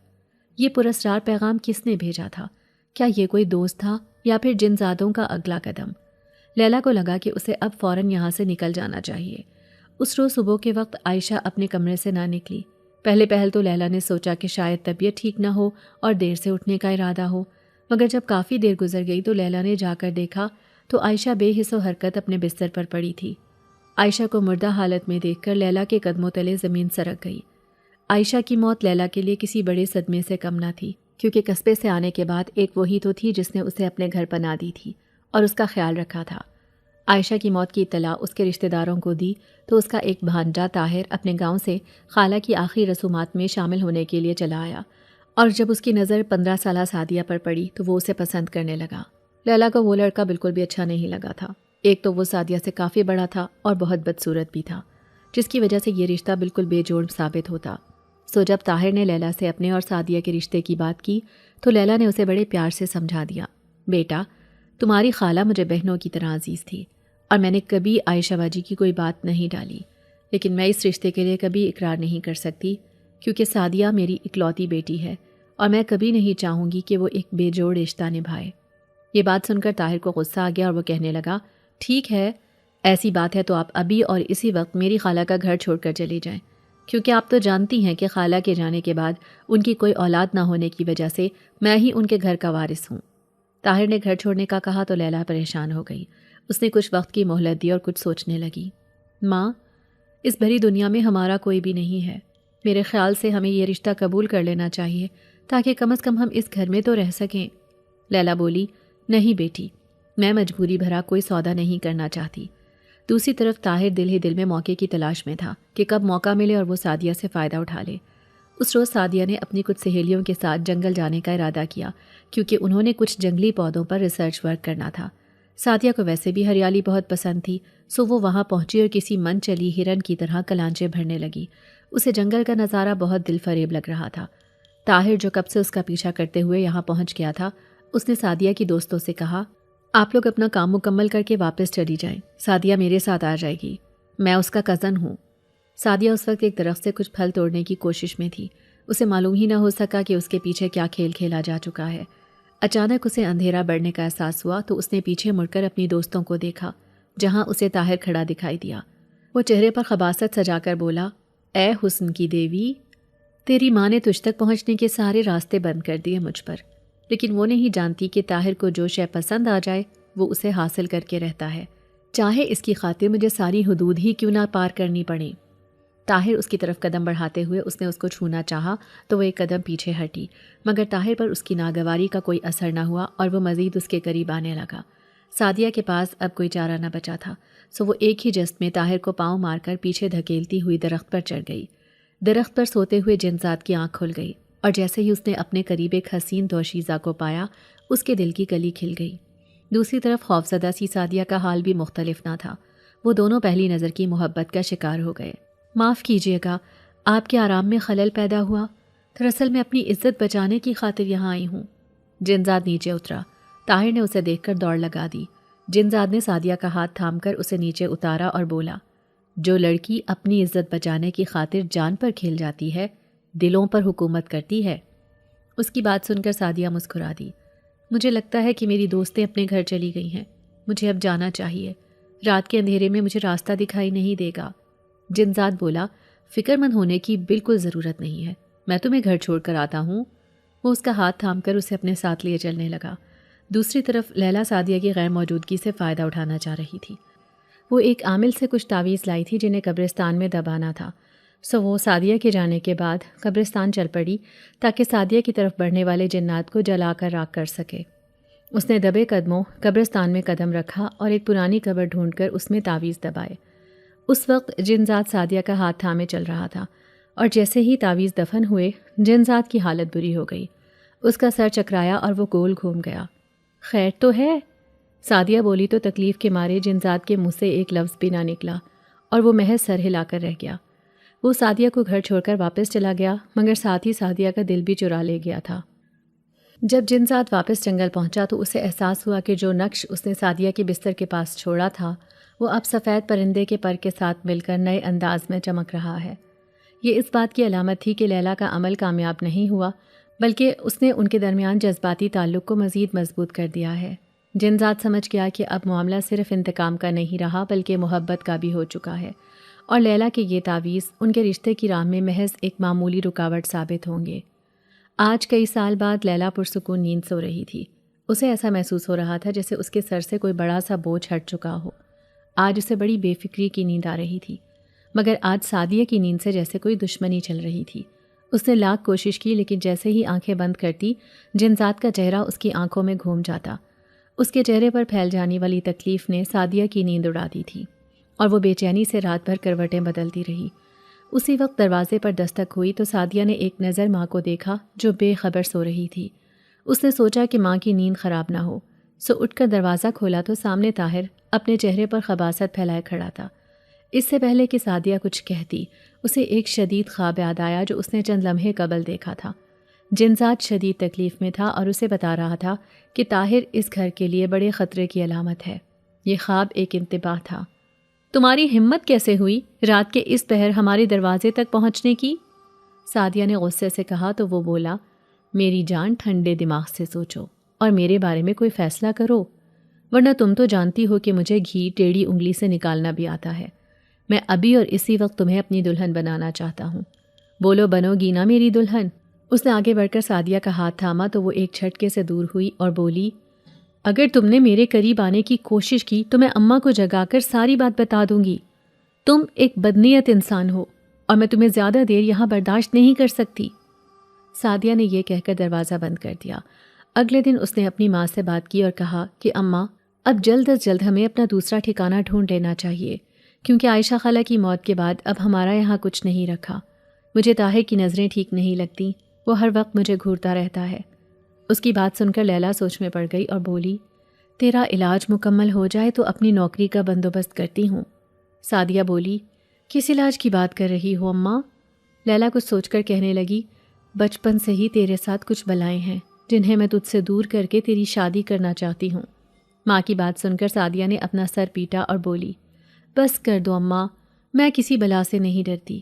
یہ پراسرار پیغام کس نے بھیجا تھا؟ کیا یہ کوئی دوست تھا یا پھر جنزادوں کا اگلا قدم؟ لیلا کو لگا کہ اسے اب فوراً یہاں سے نکل جانا چاہیے۔ اس روز صبح کے وقت عائشہ اپنے کمرے سے نہ نکلی۔ پہلے پہل تو لیلا نے سوچا کہ شاید طبیعت ٹھیک نہ ہو اور دیر سے اٹھنے کا ارادہ ہو، مگر جب کافی دیر گزر گئی تو لیلا نے جا کر دیکھا تو عائشہ بے حس و حرکت اپنے بستر پر پڑی تھی۔ عائشہ کو مردہ حالت میں دیکھ کر لیلا کے قدموں تلے زمین سرک گئی۔ عائشہ کی موت لیلا کے لیے کسی بڑے صدمے سے کم نہ تھی، کیونکہ قصبے سے آنے کے بعد ایک وہی تو تھی جس نے اسے اپنے گھر پناہ دی تھی اور اس کا خیال رکھا تھا۔ عائشہ کی موت کی اطلاع اس کے رشتہ داروں کو دی تو اس کا ایک بھانجا طاہر اپنے گاؤں سے خالہ کی آخری رسومات میں شامل ہونے کے لیے چلا آیا، اور جب اس کی نظر 15 سالہ سعدیہ پر پڑی تو وہ اسے پسند کرنے لگا۔ لیلا کو وہ لڑکا بالکل بھی اچھا نہیں لگا تھا۔ ایک تو وہ سعدیہ سے کافی بڑا تھا اور بہت بدصورت بھی تھا، جس کی وجہ سے یہ رشتہ بالکل بے جوڑ ثابت ہوتا۔ سو جب طاہر نے لیلا سے اپنے اور سعدیہ کے رشتے کی بات کی تو لیلا نے اسے بڑے پیار سے سمجھا دیا، بیٹا تمہاری خالہ مجھے بہنوں کی طرح عزیز تھی اور میں نے کبھی عائشہ باجی کی کوئی بات نہیں ڈالی، لیکن میں اس رشتے کے لیے کبھی اقرار نہیں کر سکتی کیونکہ سعدیہ میری اکلوتی بیٹی ہے اور میں کبھی نہیں چاہوں گی کہ وہ ایک بے جوڑ رشتہ نبھائے۔ یہ بات سن کر طاہر کو غصہ آ گیا اور وہ کہنے لگا، ٹھیک ہے، ایسی بات ہے تو آپ ابھی اور اسی وقت میری خالہ کا گھر چھوڑ کر چلی جائیں، کیونکہ آپ تو جانتی ہیں کہ خالہ کے جانے کے بعد ان کی کوئی اولاد نہ ہونے کی وجہ سے میں ہی ان کے گھر کا وارث ہوں۔ طاہر نے گھر چھوڑنے کا کہا تو لیلا پریشان ہو گئی۔ اس نے کچھ وقت کی مہلت دی اور کچھ سوچنے لگی۔ ماں، اس بھری دنیا میں ہمارا کوئی بھی نہیں ہے، میرے خیال سے ہمیں یہ رشتہ قبول کر لینا چاہیے تاکہ کم از کم ہم اس گھر میں تو رہ سکیں۔ لیلا بولی، نہیں بیٹی، میں مجبوری بھرا کوئی سودا نہیں کرنا چاہتی۔ دوسری طرف طاہر دل ہی دل میں موقع کی تلاش میں تھا کہ کب موقع ملے اور وہ سعدیہ سے فائدہ اٹھا لے۔ اس روز سعدیہ نے اپنی کچھ سہیلیوں کے ساتھ جنگل جانے کا ارادہ کیا کیونکہ انہوں نے کچھ جنگلی پودوں پر ریسرچ ورک کرنا تھا۔ سعدیہ کو ویسے بھی ہریالی بہت پسند تھی، سو وہ وہاں پہنچی اور کسی من چلی ہرن کی طرح کلانچے بھرنے لگی۔ اسے جنگل کا نظارہ بہت دل فریب لگ رہا تھا۔ طاہر جو کب سے اس کا پیچھا کرتے ہوئے یہاں پہنچ گیا تھا، اس نے سعدیہ کی دوستوں سے کہا، آپ لوگ اپنا کام مکمل کر کے واپس چلی جائیں، سعدیہ میرے ساتھ آ جائے گی، میں اس کا کزن ہوں۔ سعدیہ اس وقت ایک درخت سے کچھ پھل توڑنے کی کوشش میں تھی۔ اسے معلوم ہی نہ ہو سکا کہ اس کے پیچھے کیا کھیل کھیلا جا چکا ہے۔ اچانک اسے اندھیرا بڑھنے کا احساس ہوا تو اس نے پیچھے مڑ کر اپنی دوستوں کو دیکھا، جہاں اسے طاہر کھڑا دکھائی دیا۔ وہ چہرے پر خباثت سجا کر بولا، اے حسن کی دیوی، تیری ماں نے تجھ تک پہنچنے کے سارے راستے بند کر دیے مجھ پر، لیکن وہ نہیں جانتی کہ طاہر کو جو شے پسند آ جائے وہ اسے حاصل کر کے رہتا ہے، چاہے اس کی خاطر مجھے ساری حدود ہی کیوں نہ پار کرنی پڑے۔ طاہر اس کی طرف قدم بڑھاتے ہوئے اس نے اس کو چھونا چاہا تو وہ ایک قدم پیچھے ہٹی، مگر طاہر پر اس کی ناگواری کا کوئی اثر نہ ہوا اور وہ مزید اس کے قریب آنے لگا۔ سعدیہ کے پاس اب کوئی چارہ نہ بچا تھا، سو وہ ایک ہی جست میں طاہر کو پاؤں مار کر پیچھے دھکیلتی ہوئی درخت پر چڑھ گئی۔ درخت پر سوتے ہوئے جنزاد کی آنکھ کھل گئی اور جیسے ہی اس نے اپنے قریب ایک حسین دوشیزہ کو پایا، اس کے دل کی کلی کھل گئی۔ دوسری طرف خوفزدہ سی سعدیہ کا حال بھی مختلف نہ تھا۔ وہ دونوں پہلی نظر کی محبت کا شکار ہو گئے۔ معاف کیجیے گا، آپ کے آرام میں خلل پیدا ہوا، دراصل میں اپنی عزت بچانے کی خاطر یہاں آئی ہوں۔ جنزاد نیچے اترا۔ طاہر نے اسے دیکھ کر دوڑ لگا دی۔ جنزاد نے سعدیہ کا ہاتھ تھام کر اسے نیچے اتارا اور بولا، جو لڑکی اپنی عزت بچانے کی خاطر جان پر کھیل جاتی ہے، دلوں پر حکومت کرتی ہے۔ اس کی بات سن کر سعدیہ مسکرا دی۔ مجھے لگتا ہے کہ میری دوستیں اپنے گھر چلی گئی ہیں، مجھے اب جانا چاہیے، رات کے اندھیرے میں مجھے راستہ دکھائی نہیں دے گا۔ جنزاد بولا، فکر مند ہونے کی بالکل ضرورت نہیں ہے، میں تمہیں گھر چھوڑ کر آتا ہوں۔ وہ اس کا ہاتھ تھام کر اسے اپنے ساتھ لیے چلنے لگا۔ دوسری طرف لیلا سعدیہ کی غیر موجودگی سے فائدہ اٹھانا چاہ رہی تھی۔ وہ ایک عامل سے کچھ تعویذ لائی تھی جنہیں قبرستان میں دبانا تھا، سو وہ سعدیہ کے جانے کے بعد قبرستان چل پڑی تاکہ سعدیہ کی طرف بڑھنے والے جنات کو جلا کر راکھ کر سکے۔ اس نے دبے قدموں قبرستان میں قدم رکھا اور ایک پرانی قبر ڈھونڈ کر اس میں تعویذ دبائے۔ اس وقت جنزاد سعدیہ کا ہاتھ تھامے چل رہا تھا اور جیسے ہی تعویذ دفن ہوئے، جنزاد کی حالت بری ہو گئی۔ اس کا سر چکرایا اور وہ گول گھوم گیا۔ خیر تو ہے؟ سعدیہ بولی تو تکلیف کے مارے جنزاد کے منہ سے ایک لفظ بھی نہ نکلا اور وہ محض سر ہلا کر رہ گیا۔ وہ سعدیہ کو گھر چھوڑ کر واپس چلا گیا، مگر ساتھ ہی سعدیہ کا دل بھی چرا لے گیا تھا۔ جب جنزاد واپس جنگل پہنچا تو اسے احساس ہوا کہ جو نقش اس نے سعدیہ کے بستر کے پاس چھوڑا تھا وہ اب سفید پرندے کے پر کے ساتھ مل کر نئے انداز میں چمک رہا ہے۔ یہ اس بات کی علامت تھی کہ لیلا کا عمل کامیاب نہیں ہوا، بلکہ اس نے ان کے درمیان جذباتی تعلق کو مزید مضبوط کر دیا ہے۔ جنزاد سمجھ گیا کہ اب معاملہ صرف انتقام کا نہیں رہا بلکہ محبت کا بھی ہو چکا ہے، اور لیلا کے یہ تعویذ ان کے رشتے کی راہ میں محض ایک معمولی رکاوٹ ثابت ہوں گے۔ آج کئی سال بعد لیلا پرسکون نیند سو رہی تھی۔ اسے ایسا محسوس ہو رہا تھا جیسے اس کے سر سے کوئی بڑا سا بوجھ ہٹ چکا ہو۔ آج اسے بڑی بے فکری کی نیند آ رہی تھی، مگر آج سعدیہ کی نیند سے جیسے کوئی دشمنی چل رہی تھی۔ اس نے لاکھ کوشش کی، لیکن جیسے ہی آنکھیں بند کرتی جن ذات کا چہرہ اس کی آنکھوں میں گھوم جاتا۔ اس کے چہرے پر پھیل جانے والی تکلیف نے سعدیہ کی نیند اڑا دی تھی اور وہ بے چینی سے رات بھر کروٹیں بدلتی رہی۔ اسی وقت دروازے پر دستک ہوئی تو سعدیہ نے ایک نظر ماں کو دیکھا جو بے خبر سو رہی تھی۔ اس نے سوچا کہ ماں کی نیند خراب نہ ہو، سو اٹھ کر دروازہ کھولا تو سامنے طاہر اپنے چہرے پر خباثت پھیلائے کھڑا تھا۔ اس سے پہلے کہ سعدیہ کچھ کہتی، اسے ایک شدید خواب یاد آیا جو اس نے چند لمحے قبل دیکھا تھا۔ جنزاد شدید تکلیف میں تھا اور اسے بتا رہا تھا کہ طاہر اس گھر کے لیے بڑے خطرے کی علامت ہے۔ یہ خواب ایک انتباہ تھا۔ تمہاری ہمت کیسے ہوئی رات کے اس پہر ہمارے دروازے تک پہنچنے کی؟ سعدیہ نے غصے سے کہا تو وہ بولا، میری جان ٹھنڈے دماغ سے سوچو اور میرے بارے میں کوئی فیصلہ کرو، ورنہ تم تو جانتی ہو کہ مجھے گھی ٹیڑھی انگلی سے نکالنا بھی آتا ہے۔ میں ابھی اور اسی وقت تمہیں اپنی دلہن بنانا چاہتا ہوں۔ بولو بنو گی نا میری دلہن؟ اس نے آگے بڑھ کر سعدیہ کا ہاتھ تھاما تو وہ ایک جھٹکے سے دور ہوئی اور بولی، اگر تم نے میرے قریب آنے کی کوشش کی تو میں اماں کو جگا کر ساری بات بتا دوں گی۔ تم ایک بدنیت انسان ہو اور میں تمہیں زیادہ دیر یہاں برداشت نہیں کر سکتی۔ سعدیہ نے یہ کہہ کر دروازہ بند کر دیا۔ اگلے دن اس نے اپنی ماں سے بات کی اور کہا کہ اماں، اب جلد از جلد ہمیں اپنا دوسرا ٹھکانہ ڈھونڈ لینا چاہیے، کیونکہ عائشہ خالہ کی موت کے بعد اب ہمارا یہاں کچھ نہیں رکھا۔ مجھے طاہر کی نظریں ٹھیک نہیں لگتی، وہ ہر وقت مجھے گھورتا رہتا ہے۔ اس کی بات سن کر لیلا سوچ میں پڑ گئی اور بولی، تیرا علاج مکمل ہو جائے تو اپنی نوکری کا بندوبست کرتی ہوں۔ سعدیہ بولی، کس علاج کی بات کر رہی ہو اماں؟ لیلا کچھ سوچ کر کہنے لگی، بچپن سے ہی تیرے ساتھ کچھ بلائیں ہیں جنہیں میں تجھ سے دور کر کے تیری شادی کرنا چاہتی ہوں۔ ماں کی بات سن کر سعدیہ نے اپنا سر پیٹا اور بولی، بس کر دو اماں، میں کسی بلا سے نہیں ڈرتی۔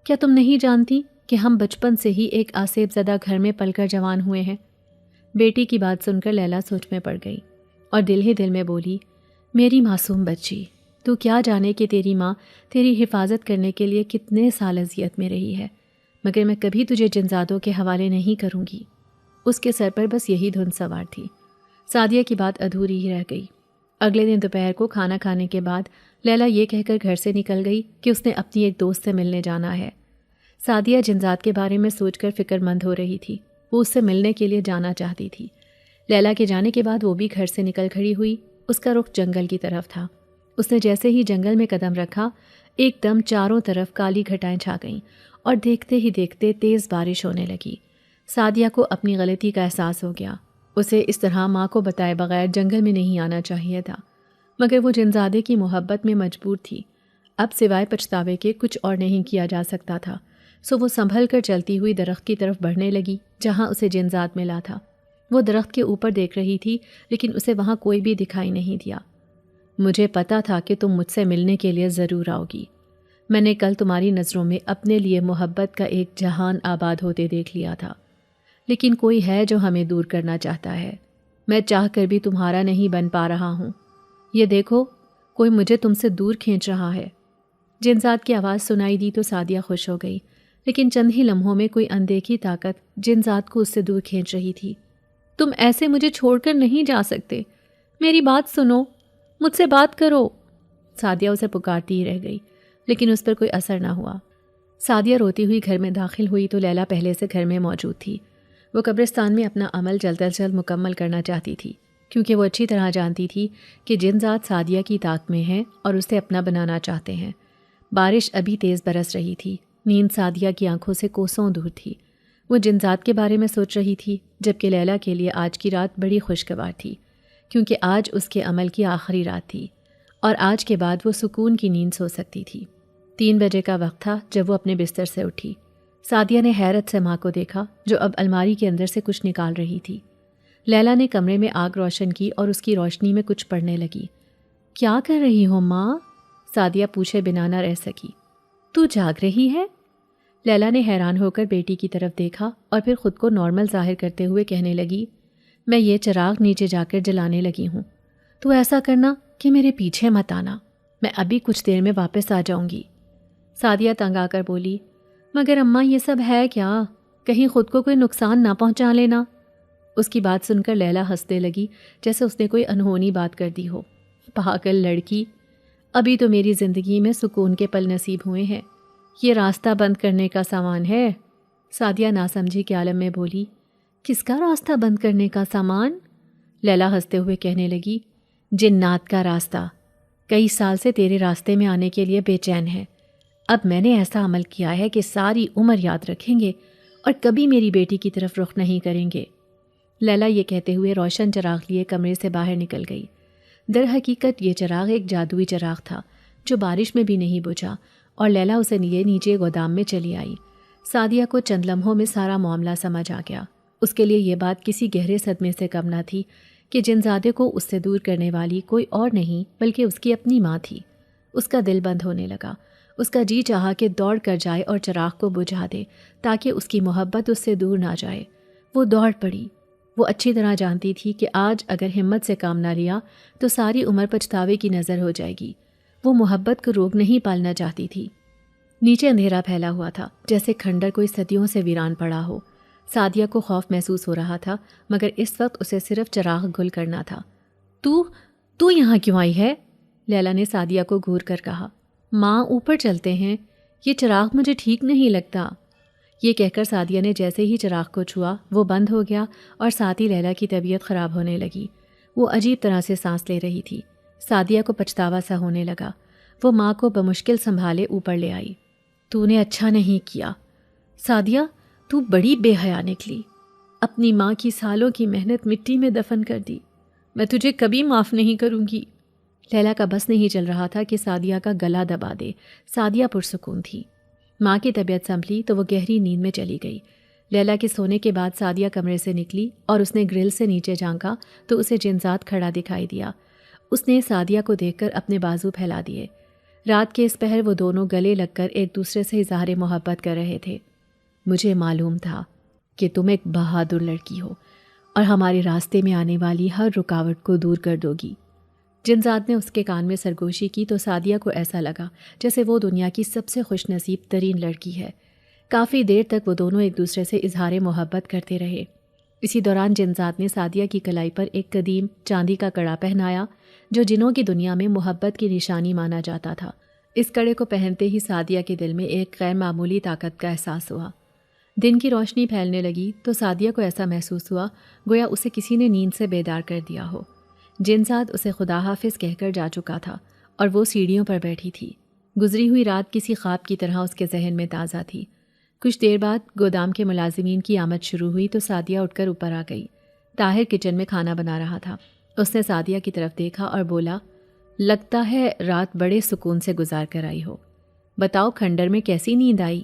کیا تم نہیں جانتی کہ ہم بچپن سے ہی ایک آسیب زدہ گھر میں پل کر جوان ہوئے ہیں؟ بیٹی کی بات سن کر لیلا سوچ میں پڑ گئی اور دل ہی دل میں بولی، میری معصوم بچی، تو کیا جانے کہ تیری ماں تیری حفاظت کرنے کے لیے کتنے سال اذیت میں رہی ہے، مگر میں کبھی تجھے جنزادوں کے حوالے نہیں کروں گی۔ اس کے سر پر بس یہی دھن سوار تھی۔ سعدیہ کی بات ادھوری ہی رہ گئی۔ اگلے دن دوپہر کو کھانا کھانے کے بعد لیلا یہ کہہ کر گھر سے نکل گئی کہ اس نے اپنی ایک دوست سے ملنے جانا ہے۔ سعدیہ جنزاد کے بارے میں سوچ کر فکر مند ہو رہی تھی، وہ اس سے ملنے کے لیے جانا چاہتی تھی۔ لیلا کے جانے کے بعد وہ بھی گھر سے نکل کھڑی ہوئی۔ اس کا رخ جنگل کی طرف تھا۔ اس نے جیسے ہی جنگل میں قدم رکھا، ایک دم چاروں طرف کالی گھٹائیں چھا گئیں اور دیکھتے ہی دیکھتے تیز بارش ہونے لگی۔ سعدیہ کو اپنی غلطی کا احساس ہو گیا۔ اسے اس طرح ماں کو بتائے بغیر جنگل میں نہیں آنا چاہیے تھا، مگر وہ جنزادے کی محبت میں مجبور تھی۔ اب سوائے پچھتاوے کے کچھ اور نہیں کیا جا سکتا تھا، سو وہ سنبھل کر چلتی ہوئی درخت کی طرف بڑھنے لگی جہاں اسے جنزاد ملا تھا۔ وہ درخت کے اوپر دیکھ رہی تھی لیکن اسے وہاں کوئی بھی دکھائی نہیں دیا۔ مجھے پتا تھا کہ تم مجھ سے ملنے کے لیے ضرور آؤ گی۔ میں نے کل تمہاری نظروں میں اپنے لیے محبت کا ایک جہان آباد ہوتے دیکھ لیا تھا، لیکن کوئی ہے جو ہمیں دور کرنا چاہتا ہے۔ میں چاہ کر بھی تمہارا نہیں بن پا رہا ہوں۔ یہ دیکھو، کوئی مجھے تم سے دور کھینچ رہا ہے۔ جنزاد کی آواز سنائی دی تو سعدیہ خوش ہو گئی، لیکن چند ہی لمحوں میں کوئی اندیکھی طاقت جنزاد کو اس سے دور کھینچ رہی تھی۔ تم ایسے مجھے چھوڑ کر نہیں جا سکتے، میری بات سنو، مجھ سے بات کرو۔ سعدیہ اسے پکارتی ہی رہ گئی، لیکن اس پر کوئی اثر نہ ہوا۔ سعدیہ روتی ہوئی گھر میں داخل ہوئی تو لیلا پہلے سے گھر میں موجود تھی۔ وہ قبرستان میں اپنا عمل جلد از جلد مکمل کرنا چاہتی تھی، کیونکہ وہ اچھی طرح جانتی تھی کہ جنزاد سعدیہ کی طاق میں ہیں اور اسے اپنا بنانا چاہتے ہیں۔ بارش ابھی تیز برس رہی تھی، نیند سعدیہ کی آنکھوں سے کوسوں دور تھی۔ وہ جنزاد کے بارے میں سوچ رہی تھی، جبکہ لیلا کے لیے آج کی رات بڑی خوشگوار تھی، کیونکہ آج اس کے عمل کی آخری رات تھی اور آج کے بعد وہ سکون کی نیند سو سکتی تھی۔ 3 بجے کا وقت تھا جب وہ اپنے بستر سے اٹھی۔ سعدیہ نے حیرت سے ماں کو دیکھا جو اب الماری کے اندر سے کچھ نکال رہی تھی۔ لیلا نے کمرے میں آگ روشن کی اور اس کی روشنی میں کچھ پڑھنے لگی۔ کیا کر رہی ہو ماں؟ سعدیہ پوچھے بنا نہ رہ سکی۔ تو جاگ رہی ہے؟ لیلا نے حیران ہو کر بیٹی کی طرف دیکھا اور پھر خود کو نارمل ظاہر کرتے ہوئے کہنے لگی، میں یہ چراغ نیچے جا کر جلانے لگی ہوں۔ تو ایسا کرنا کہ میرے پیچھے مت آنا، میں ابھی کچھ دیر میں واپس آ جاؤں گی۔ سعدیہ تنگ آ کر بولی، مگر اماں یہ سب ہے کیا؟ کہیں خود کو کوئی نقصان نہ پہنچا لینا۔ اس کی بات سن کر لیلا ہنسنے لگی جیسے اس نے کوئی انہونی بات کر دی ہو۔ پاگل لڑکی، ابھی تو میری زندگی میں سکون کے پل نصیب ہوئے ہیں، یہ راستہ بند کرنے کا سامان ہے۔ سعدیہ ناسمجھی کے عالم میں بولی، کس کا راستہ بند کرنے کا سامان؟ لیلا ہنستے ہوئے کہنے لگی، جنات کا راستہ۔ کئی سال سے تیرے راستے میں آنے کے لیے بے چین ہے۔ اب میں نے ایسا عمل کیا ہے کہ ساری عمر یاد رکھیں گے اور کبھی میری بیٹی کی طرف رخ نہیں کریں گے۔ لیلا یہ کہتے ہوئے روشن چراغ لیے کمرے سے باہر نکل گئی۔ در حقیقت یہ چراغ ایک جادوئی چراغ تھا جو بارش میں بھی نہیں بجھا، اور لیلا اسے لیے نیچے گودام میں چلی آئی۔ سعدیہ کو چند لمحوں میں سارا معاملہ سمجھ آ گیا۔ اس کے لیے یہ بات کسی گہرے صدمے سے کم نہ تھی کہ جنزادے کو اس سے دور کرنے والی کوئی اور نہیں بلکہ اس کی اپنی ماں تھی۔ اس کا دل بند ہونے لگا۔ اس کا جی چاہا کہ دوڑ کر جائے اور چراغ کو بجھا دے تاکہ اس کی محبت اس سے دور نہ جائے۔ وہ دوڑ پڑی۔ وہ اچھی طرح جانتی تھی کہ آج اگر ہمت سے کام نہ لیا تو ساری عمر پچھتاوے کی نظر ہو جائے گی۔ وہ محبت کو روک نہیں پالنا چاہتی تھی۔ نیچے اندھیرا پھیلا ہوا تھا جیسے کھنڈر کوئی صدیوں سے ویران پڑا ہو۔ سعدیہ کو خوف محسوس ہو رہا تھا مگر اس وقت اسے صرف چراغ گل کرنا تھا۔ تو یہاں کیوں آئی ہے؟ لیلا نے سعدیہ کو گھور کر کہا۔ ماں اوپر چلتے ہیں، یہ چراغ مجھے ٹھیک نہیں لگتا۔ یہ کہہ کر سعدیہ نے جیسے ہی چراغ کو چھوا وہ بند ہو گیا اور ساتھ ہی لیلا کی طبیعت خراب ہونے لگی۔ وہ عجیب طرح سے سانس لے رہی تھی۔ سعدیہ کو پچھتاوا سا ہونے لگا۔ وہ ماں کو بمشکل سنبھالے اوپر لے آئی۔ تو نے اچھا نہیں کیا سعدیہ، تو بڑی بے حیا نکلی۔ اپنی ماں کی سالوں کی محنت مٹی میں دفن کر دی۔ میں تجھے کبھی معاف نہیں کروں گی۔ لیلا کا بس نہیں چل رہا تھا کہ سعدیہ کا گلا دبا دے۔ سعدیہ پرسکون تھی۔ ماں کی طبیعت سنبھلی تو وہ گہری نیند میں چلی گئی۔ لیلا کے سونے کے بعد سعدیہ کمرے سے نکلی اور اس نے گرل سے نیچے جھانکا تو اسے جنزاد کھڑا دکھائی دیا۔ اس نے سعدیہ کو دیکھ کر اپنے بازو پھیلا دیے۔ رات کے اس پہر وہ دونوں گلے لگ کر ایک دوسرے سے اظہار محبت کر رہے تھے۔ مجھے معلوم تھا کہ تم ایک بہادر لڑکی ہو اور ہمارے راستے میں آنے والی ہر رکاوٹ کو دور کر دو گی۔ جنزاد نے اس کے کان میں سرگوشی کی تو سعدیہ کو ایسا لگا جیسے وہ دنیا کی سب سے خوش نصیب ترین لڑکی ہے۔ کافی دیر تک وہ دونوں ایک دوسرے سے اظہار محبت کرتے رہے۔ اسی دوران جنزاد نے سعدیہ کی کلائی پر ایک قدیم چاندی کا کڑا پہنایا جو جنوں کی دنیا میں محبت کی نشانی مانا جاتا تھا۔ اس کڑے کو پہنتے ہی سعدیہ کے دل میں ایک غیر معمولی طاقت کا احساس ہوا۔ دن کی روشنی پھیلنے لگی تو سعدیہ کو ایسا محسوس ہوا گویا اسے کسی نے نیند سے بیدار کر دیا ہو۔ جنزاد اسے خدا حافظ کہہ کر جا چکا تھا اور وہ سیڑھیوں پر بیٹھی تھی۔ گزری ہوئی رات کسی خواب کی طرح اس کے ذہن میں تازہ تھی۔ کچھ دیر بعد گودام کے ملازمین کی آمد شروع ہوئی تو سعدیہ اٹھ کر اوپر آ گئی۔ طاہر کچن میں کھانا بنا رہا تھا۔ اس نے سعدیہ کی طرف دیکھا اور بولا، لگتا ہے رات بڑے سکون سے گزار کر آئی ہو۔ بتاؤ کھنڈر میں کیسی نیند آئی؟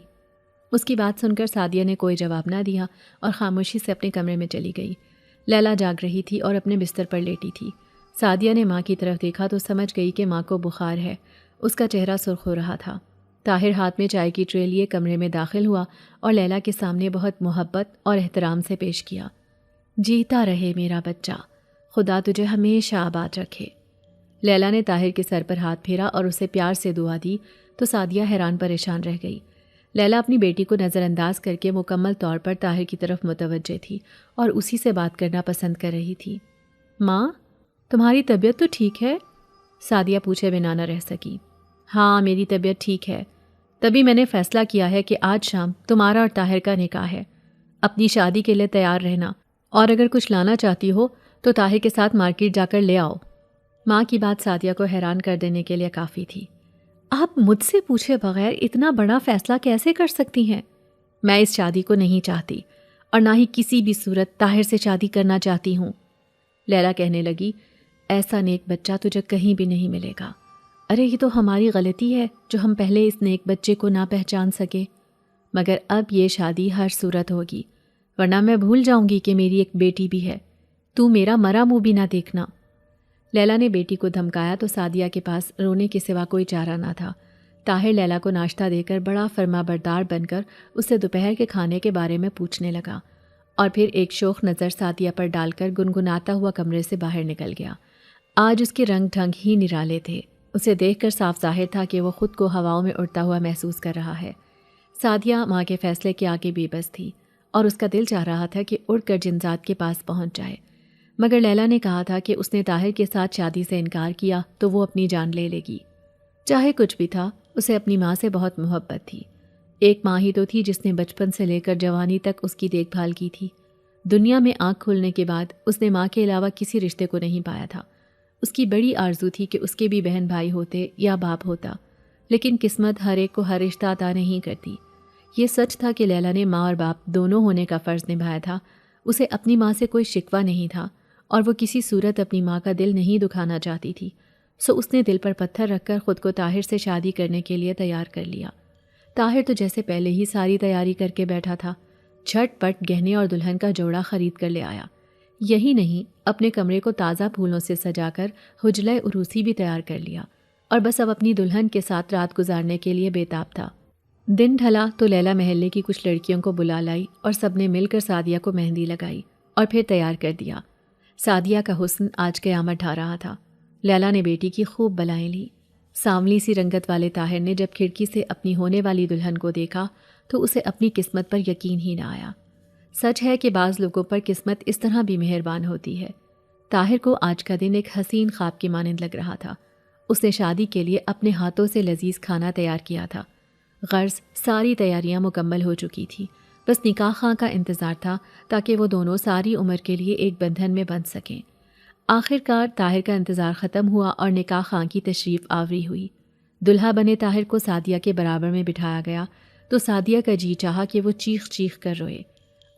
اس کی بات سن کر سعدیہ نے کوئی جواب نہ دیا اور خاموشی سے اپنے کمرے میں چلی گئی۔ لیلا جاگ رہی تھی اور اپنے بستر پر لیٹی تھی۔ سعدیہ نے ماں کی طرف دیکھا تو سمجھ گئی کہ ماں کو بخار ہے۔ اس کا چہرہ سرخ ہو رہا تھا۔ طاہر ہاتھ میں چائے کی ٹرے لیے کمرے میں داخل ہوا اور لیلا کے سامنے بہت محبت اور احترام سے پیش کیا۔ جیتا رہے میرا بچہ، خدا تجھے ہمیشہ آباد رکھے۔ لیلا نے طاہر کے سر پر ہاتھ پھیرا اور اسے پیار سے دعا دی تو سعدیہ حیران پریشان رہ گئی۔ لیلا اپنی بیٹی کو نظر انداز کر کے مکمل طور پر طاہر کی طرف متوجہ تھی اور اسی سے بات کرنا پسند کر رہی تھی۔ ماں، تمہاری طبیعت تو ٹھیک ہے؟ سعدیہ پوچھے بنا نہ رہ سکی۔ ہاں میری طبیعت ٹھیک ہے، تبھی میں نے فیصلہ کیا ہے کہ آج شام تمہارا اور طاہر کا نکاح ہے۔ اپنی شادی کے لیے تیار رہنا اور اگر کچھ لانا چاہتی ہو تو طاہر کے ساتھ مارکیٹ جا کر لے آؤ۔ ماں کی بات سعدیہ کو حیران کر دینے کے لیے کافی تھی۔ آپ مجھ سے پوچھے بغیر اتنا بڑا فیصلہ کیسے کر سکتی ہیں؟ میں اس شادی کو نہیں چاہتی اور نہ ہی کسی بھی صورت طاہر سے شادی کرنا چاہتی ہوں۔ لیلا کہنے لگی، ایسا نیک بچہ تجھے کہیں بھی نہیں ملے گا۔ ارے یہ تو ہماری غلطی ہے جو ہم پہلے اس نیک بچے کو نہ پہچان سکے، مگر اب یہ شادی ہر صورت ہوگی، ورنہ میں بھول جاؤں گی کہ میری ایک بیٹی بھی ہے۔ تو میرا مرا منہ بھی نہ دیکھنا۔ لیلا نے بیٹی کو دھمکایا تو سعدیہ کے پاس رونے کے سوا کوئی چارہ نہ تھا۔ طاہر لیلا کو ناشتہ دے کر بڑا فرما بردار بن کر اس سے دوپہر کے کھانے کے بارے میں پوچھنے لگا اور پھر ایک شوخ نظر سعدیہ پر ڈال کر گنگناتا ہوا کمرے سے باہر نکل گیا۔ آج اس کے رنگ ڈھنگ ہی نرالے تھے۔ اسے دیکھ کر صاف ظاہر تھا کہ وہ خود کو ہواؤں میں اڑتا ہوا محسوس کر رہا ہے۔ سعدیہ ماں کے فیصلے کے آگے بے بس تھی اور اس کا دل چاہ رہا تھا کہ اڑ کر جنزاد کے پاس پہنچ جائے، مگر لیلا نے کہا تھا کہ اس نے طاہر کے ساتھ شادی سے انکار کیا تو وہ اپنی جان لے لے گی۔ چاہے کچھ بھی تھا، اسے اپنی ماں سے بہت محبت تھی۔ ایک ماں ہی تو تھی جس نے بچپن سے لے کر جوانی تک اس کی دیکھ بھال کی تھی۔ دنیا میں آنکھ کھولنے کے بعد اس نے ماں کے علاوہ کسی رشتے کو نہیں پایا تھا۔ اس کی بڑی آرزو تھی کہ اس کے بھی بہن بھائی ہوتے یا باپ ہوتا، لیکن قسمت ہر ایک کو ہر رشتہ عطا نہیں کرتی۔ یہ سچ تھا کہ لیلا نے ماں اور باپ دونوں ہونے کا فرض نبھایا تھا۔ اسے اپنی ماں سے کوئی شکوہ نہیں تھا اور وہ کسی صورت اپنی ماں کا دل نہیں دکھانا چاہتی تھی، سو اس نے دل پر پتھر رکھ کر خود کو طاہر سے شادی کرنے کے لیے تیار کر لیا۔ طاہر تو جیسے پہلے ہی ساری تیاری کر کے بیٹھا تھا، جھٹ پٹ گہنے اور دلہن کا جوڑا خرید کر لے آیا۔ یہی نہیں، اپنے کمرے کو تازہ پھولوں سے سجا کر حجلہ عروسی بھی تیار کر لیا اور بس اب اپنی دلہن کے ساتھ رات گزارنے کے لیے بےتاب تھا۔ دن ڈھلا تو لیلا محلے کی کچھ لڑکیوں کو بلا لائی اور سب نے مل کر سعدیہ کو مہندی لگائی اور پھر تیار کر دیا۔ سعدیہ کا حسن آج قیامت ڈھا رہا تھا۔ لیلا نے بیٹی کی خوب بلائیں لی۔ سانولی سی رنگت والے طاہر نے جب کھڑکی سے اپنی ہونے والی دلہن کو دیکھا تو اسے اپنی قسمت پر یقین ہی نہ آیا۔ سچ ہے کہ بعض لوگوں پر قسمت اس طرح بھی مہربان ہوتی ہے۔ طاہر کو آج کا دن ایک حسین خواب کی مانند لگ رہا تھا۔ اس نے شادی کے لیے اپنے ہاتھوں سے لذیذ کھانا تیار کیا تھا۔ غرض ساری تیاریاں مکمل ہو چکی تھی، بس نکاح خاں کا انتظار تھا تاکہ وہ دونوں ساری عمر کے لیے ایک بندھن میں بندھ سکیں۔ آخر کار طاہر کا انتظار ختم ہوا اور نکاح خاں کی تشریف آوری ہوئی۔ دلہا بنے طاہر کو سعدیہ کے برابر میں بٹھایا گیا تو سعدیہ کا جی چاہا کہ وہ چیخ چیخ کر روئے۔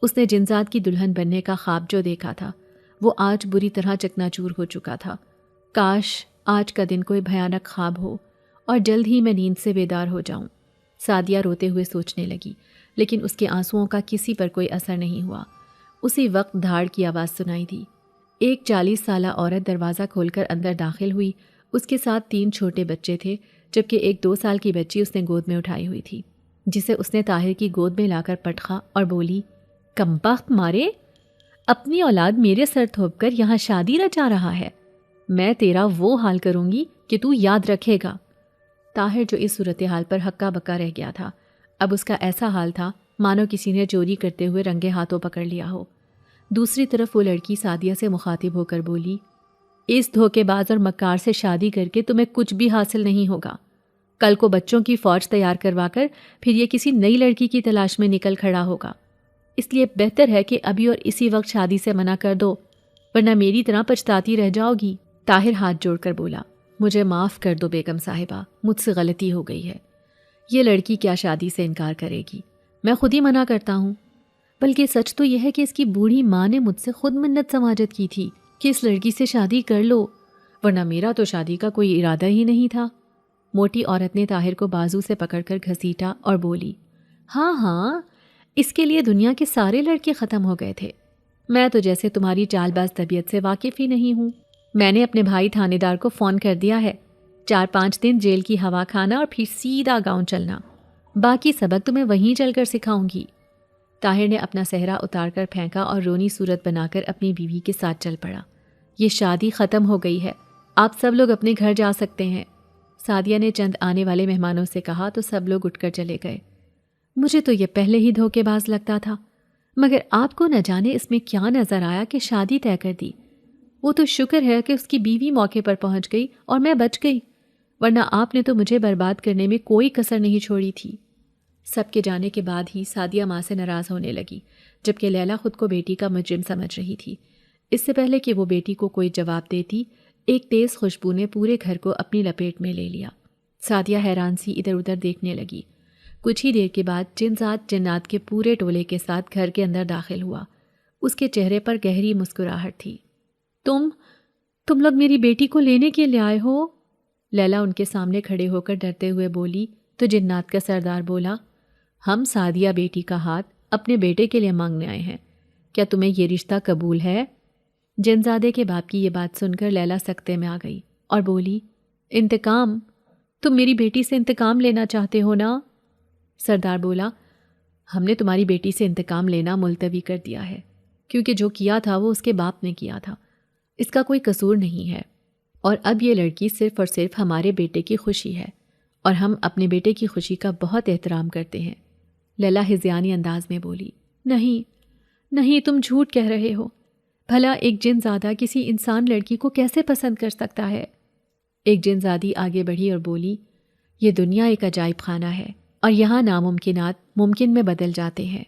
اس نے جنزاد کی دلہن بننے کا خواب جو دیکھا تھا وہ آج بری طرح چکناچور ہو چکا تھا۔ کاش آج کا دن کوئی بھیانک خواب ہو اور جلد ہی میں نیند سے بیدار ہو جاؤں۔ سعدیہ روتے ہوئے سوچنے لگی، لیکن اس کے آنسوؤں کا کسی پر کوئی اثر نہیں ہوا۔ اسی وقت دھاڑ کی آواز سنائی دی۔ ایک 40 سالہ عورت دروازہ کھول کر اندر داخل ہوئی۔ اس کے ساتھ 3 چھوٹے بچے تھے، جبکہ ایک 2 سال کی بچی اس نے گود میں اٹھائی ہوئی تھی، جسے اس نے طاہر کی گود میں لا کر پٹخا اور بولی، کمبخت مارے، اپنی اولاد میرے سر تھوپ کر یہاں شادی رچا رہا ہے۔ میں تیرا وہ حال کروں گی کہ تو یاد رکھے گا۔ طاہر جو اس صورتحال پر ہکا بکا رہ گیا تھا، اب اس کا ایسا حال تھا مانو کسی نے چوری کرتے ہوئے رنگے ہاتھوں پکڑ لیا ہو۔ دوسری طرف وہ لڑکی سعدیہ سے مخاطب ہو کر بولی، اس دھوکے باز اور مکار سے شادی کر کے تمہیں کچھ بھی حاصل نہیں ہوگا۔ کل کو بچوں کی فوج تیار کروا کر پھر یہ کسی نئی لڑکی کی تلاش میں نکل کھڑا ہوگا۔ اس لیے بہتر ہے کہ ابھی اور اسی وقت شادی سے منع کر دو، ورنہ میری طرح پچھتاتی رہ جاؤ گی۔ طاہر ہاتھ جوڑ کر بولا، مجھے معاف کر دو بیگم صاحبہ، مجھ سے غلطی ہو گئی ہے۔ یہ لڑکی کیا شادی سے انکار کرے گی؟ میں خود ہی منع کرتا ہوں۔ بلکہ سچ تو یہ ہے کہ اس کی بوڑھی ماں نے مجھ سے خود منت سماجت کی تھی کہ اس لڑکی سے شادی کر لو، ورنہ میرا تو شادی کا کوئی ارادہ ہی نہیں تھا۔ موٹی عورت نے طاہر کو بازو سے پکڑ کر گھسیٹا اور بولی، ہاں ہاں، اس کے لیے دنیا کے سارے لڑکے ختم ہو گئے تھے۔ میں تو جیسے تمہاری چال باز طبیعت سے واقف ہی نہیں ہوں۔ میں نے اپنے بھائی تھانے دار کو فون کر دیا ہے، 4-5 دن جیل کی ہوا کھانا اور پھر سیدھا گاؤں چلنا۔ باقی سبق تمہیں وہیں چل کر سکھاؤں گی۔ طاہر نے اپنا صحرا اتار کر پھینکا اور رونی صورت بنا کر اپنی بیوی کے ساتھ چل پڑا۔ یہ شادی ختم ہو گئی ہے، آپ سب لوگ اپنے گھر جا سکتے ہیں۔ سعدیہ نے چند آنے والے مہمانوں سے کہا تو سب لوگ اٹھ کر چلے گئے۔ مجھے تو یہ پہلے ہی دھوکے باز لگتا تھا، مگر آپ کو نہ جانے اس میں کیا نظر آیا کہ شادی طے کر دی۔ وہ تو شکر ہے کہ اس کی بیوی موقع پر پہنچ گئی اور میں بچ گئی، ورنہ آپ نے تو مجھے برباد کرنے میں کوئی کسر نہیں چھوڑی تھی۔ سب کے جانے کے بعد ہی سعدیہ ماں سے ناراض ہونے لگی، جبکہ لیلا خود کو بیٹی کا مجرم سمجھ رہی تھی۔ اس سے پہلے کہ وہ بیٹی کو کوئی جواب دیتی، ایک تیز خوشبو نے پورے گھر کو اپنی لپیٹ میں لے لیا۔ سعدیہ حیران سی ادھر ادھر دیکھنے لگی۔ کچھ ہی دیر کے بعد جنزاد جنات کے پورے ٹولے کے ساتھ گھر کے اندر داخل ہوا۔ اس کے چہرے پر گہری مسکراہٹ تھی۔ تم لوگ میری بیٹی کو لینے کے لیے آئے ہو؟ لیلا ان کے سامنے کھڑے ہو کر ڈرتے ہوئے بولی تو جنات کا سردار بولا، ہم سعدیہ بیٹی کا ہاتھ اپنے بیٹے کے لیے مانگنے آئے ہیں، کیا تمہیں یہ رشتہ قبول ہے؟ جنزادے کے باپ کی یہ بات سن کر لیلا سکتے میں آ گئی اور بولی، انتقام؟ تم میری بیٹی سے انتقام لینا چاہتے ہو نا؟ سردار بولا، ہم نے تمہاری بیٹی سے انتقام لینا ملتوی کر دیا ہے، کیونکہ جو کیا تھا وہ اس کے باپ نے کیا تھا، اس کا کوئی قصور نہیں ہے۔ اور اب یہ لڑکی صرف اور صرف ہمارے بیٹے کی خوشی ہے اور ہم اپنے بیٹے کی خوشی کا بہت احترام کرتے ہیں۔ لیلا ہذیانی انداز میں بولی، نہیں نہیں، تم جھوٹ کہہ رہے ہو، بھلا ایک جن زادہ کسی انسان لڑکی کو کیسے پسند کر سکتا ہے؟ ایک جن زادی آگے بڑھی اور بولی، یہ دنیا ایک عجائب خانہ ہے اور یہاں ناممکنات ممکن میں بدل جاتے ہیں۔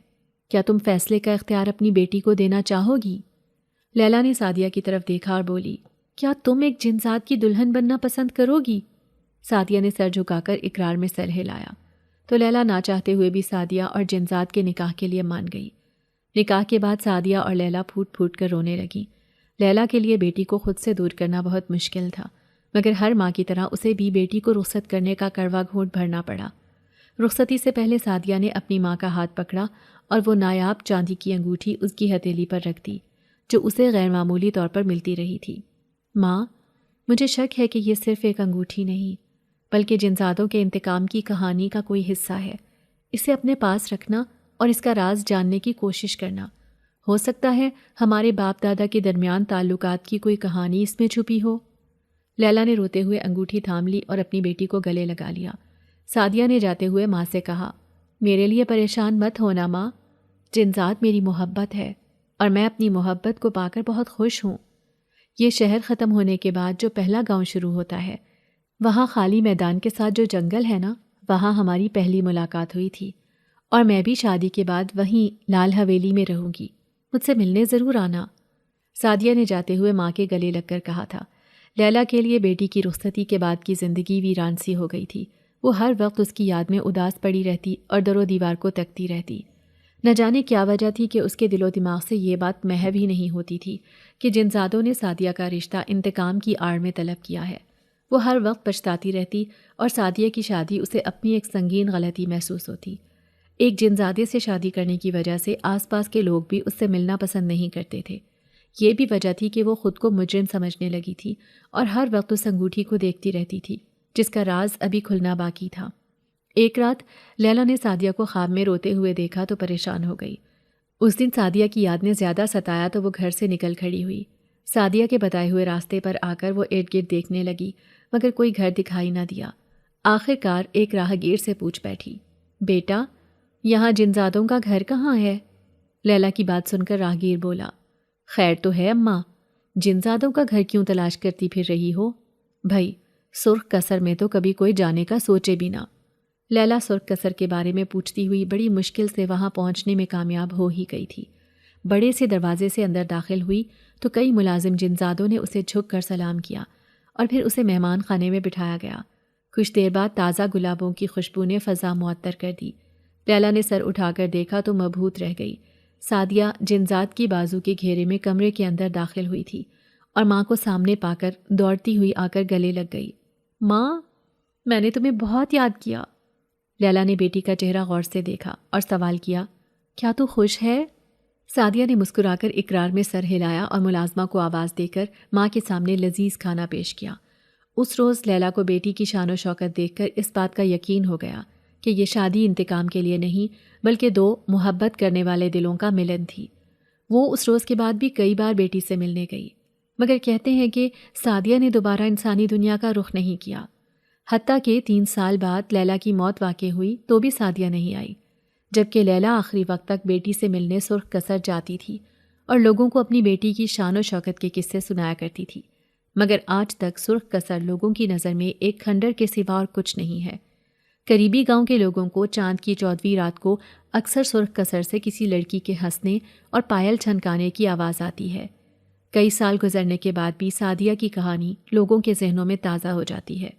کیا تم فیصلے کا اختیار اپنی بیٹی کو دینا چاہو گی؟ لیلا نے سعدیہ کی طرف دیکھا اور بولی، کیا تم ایک جنزاد کی دلہن بننا پسند کرو گی؟ سعدیہ نے سر جھکا کر اقرار میں سر ہلایا تو لیلا نہ چاہتے ہوئے بھی سعدیہ اور جنزاد کے نکاح کے لیے مان گئی۔ نکاح کے بعد سعدیہ اور لیلا پھوٹ پھوٹ کر رونے لگیں۔ لیلا کے لیے بیٹی کو خود سے دور کرنا بہت مشکل تھا، مگر ہر ماں کی طرح اسے بھی بیٹی کو رخصت کرنے کا کڑوا گھونٹ بھرنا پڑا۔ رخصتی سے پہلے سعدیہ نے اپنی ماں کا ہاتھ پکڑا اور وہ نایاب چاندی کی انگوٹھی اس کی ہتھیلی پر رکھ دی جو اسے غیر معمولی طور پر ملتی رہی تھی۔ ماں، مجھے شک ہے کہ یہ صرف ایک انگوٹھی نہیں بلکہ جنزادوں کے انتقام کی کہانی کا کوئی حصہ ہے۔ اسے اپنے پاس رکھنا اور اس کا راز جاننے کی کوشش کرنا۔ ہو سکتا ہے ہمارے باپ دادا کے درمیان تعلقات کی کوئی کہانی اس میں چھپی ہو۔ لیلا نے روتے ہوئے انگوٹھی تھام لی اور اپنی بیٹی کو گلے لگا لیا۔ سعدیہ نے جاتے ہوئے ماں سے کہا، میرے لیے پریشان مت ہونا ماں، جنزاد میری محبت ہے اور میں اپنی محبت کو پا کر بہت خوش ہوں۔ یہ شہر ختم ہونے کے بعد جو پہلا گاؤں شروع ہوتا ہے، وہاں خالی میدان کے ساتھ جو جنگل ہے نا، وہاں ہماری پہلی ملاقات ہوئی تھی اور میں بھی شادی کے بعد وہیں لال حویلی میں رہوں گی، مجھ سے ملنے ضرور آنا۔ سعدیہ نے جاتے ہوئے ماں کے گلے لگ کر کہا تھا۔ لیلا کے لیے بیٹی کی رخصتی کے بعد کی زندگی ویران سی ہو گئی تھی۔ وہ ہر وقت اس کی یاد میں اداس پڑی رہتی اور در و دیوار کو تکتی رہتی۔ نہ جانے کیا وجہ تھی کہ اس کے دل و دماغ سے یہ بات محو ہی نہیں ہوتی تھی کہ جنزادوں نے سعدیہ کا رشتہ انتقام کی آڑ میں طلب کیا ہے۔ وہ ہر وقت پچھتاتی رہتی اور سعدیہ کی شادی اسے اپنی ایک سنگین غلطی محسوس ہوتی۔ ایک جنزادے سے شادی کرنے کی وجہ سے آس پاس کے لوگ بھی اس سے ملنا پسند نہیں کرتے تھے۔ یہ بھی وجہ تھی کہ وہ خود کو مجرم سمجھنے لگی تھی اور ہر وقت اس انگوٹھی کو دیکھتی رہتی تھی جس کا راز ابھی کھلنا باقی تھا۔ ایک رات لیلا نے سعدیہ کو خواب میں روتے ہوئے دیکھا تو پریشان ہو گئی۔ اس دن سعدیہ کی یاد نے زیادہ ستایا تو وہ گھر سے نکل کھڑی ہوئی۔ سعدیہ کے بتائے ہوئے راستے پر آ کر وہ ارد گرد دیکھنے لگی مگر کوئی گھر دکھائی نہ دیا۔ آخر کار ایک راہگیر سے پوچھ بیٹھی، بیٹا، یہاں جنزادوں کا گھر کہاں ہے؟ لیلا کی بات سن کر راہگیر بولا، خیر تو ہے اماں، جنزادوں کا گھر کیوں تلاش کرتی پھر رہی ہو؟ بھائی، سرخ قصر میں تو کبھی کوئی جانے کا سوچے بھی نہ۔ لیلا سرخ قصر کے بارے میں پوچھتی ہوئی بڑی مشکل سے وہاں پہنچنے میں کامیاب ہو ہی گئی تھی۔ بڑے سے دروازے سے اندر داخل ہوئی تو کئی ملازم جنزادوں نے اسے جھک کر سلام کیا اور پھر اسے مہمان خانے میں بٹھایا گیا۔ کچھ دیر بعد تازہ گلابوں کی خوشبو نے فضا معطر کر دی۔ لیلا نے سر اٹھا کر دیکھا تو مبہوت رہ گئی۔ سعدیہ جنزاد کی بازو کے گھیرے میں کمرے کے اندر داخل ہوئی تھی اور ماں کو سامنے پا کر دوڑتی ہوئی آ کر گلے لگ گئی۔ ماں، میں نے تمہیں بہت یاد کیا۔ لیلا نے بیٹی کا چہرہ غور سے دیکھا اور سوال کیا، کیا تو خوش ہے؟ سعدیہ نے مسکرا کر اقرار میں سر ہلایا اور ملازمہ کو آواز دے کر ماں کے سامنے لذیذ کھانا پیش کیا۔ اس روز لیلا کو بیٹی کی شان و شوکت دیکھ کر اس بات کا یقین ہو گیا کہ یہ شادی انتقام کے لیے نہیں بلکہ دو محبت کرنے والے دلوں کا ملن تھی۔ وہ اس روز کے بعد بھی کئی بار بیٹی سے ملنے گئی، مگر کہتے ہیں کہ سعدیہ نے دوبارہ انسانی دنیا کا رخ نہیں کیا۔ حتیٰ کہ 3 سال بعد لیلا کی موت واقع ہوئی تو بھی سعدیہ نہیں آئی، جبکہ لیلا آخری وقت تک بیٹی سے ملنے سرخ قصر جاتی تھی اور لوگوں کو اپنی بیٹی کی شان و شوکت کے قصے سنایا کرتی تھی، مگر آج تک سرخ قصر لوگوں کی نظر میں ایک کھنڈر کے سوا اور کچھ نہیں ہے۔ قریبی گاؤں کے لوگوں کو چاند کی 14ویں رات کو اکثر سرخ قصر سے کسی لڑکی کے ہنسنے اور پائل چھنکانے کی آواز آتی ہے۔ کئی سال گزرنے کے بعد بھی سعدیہ کی کہانی لوگوں کے ذہنوں میں تازہ ہو جاتی ہے۔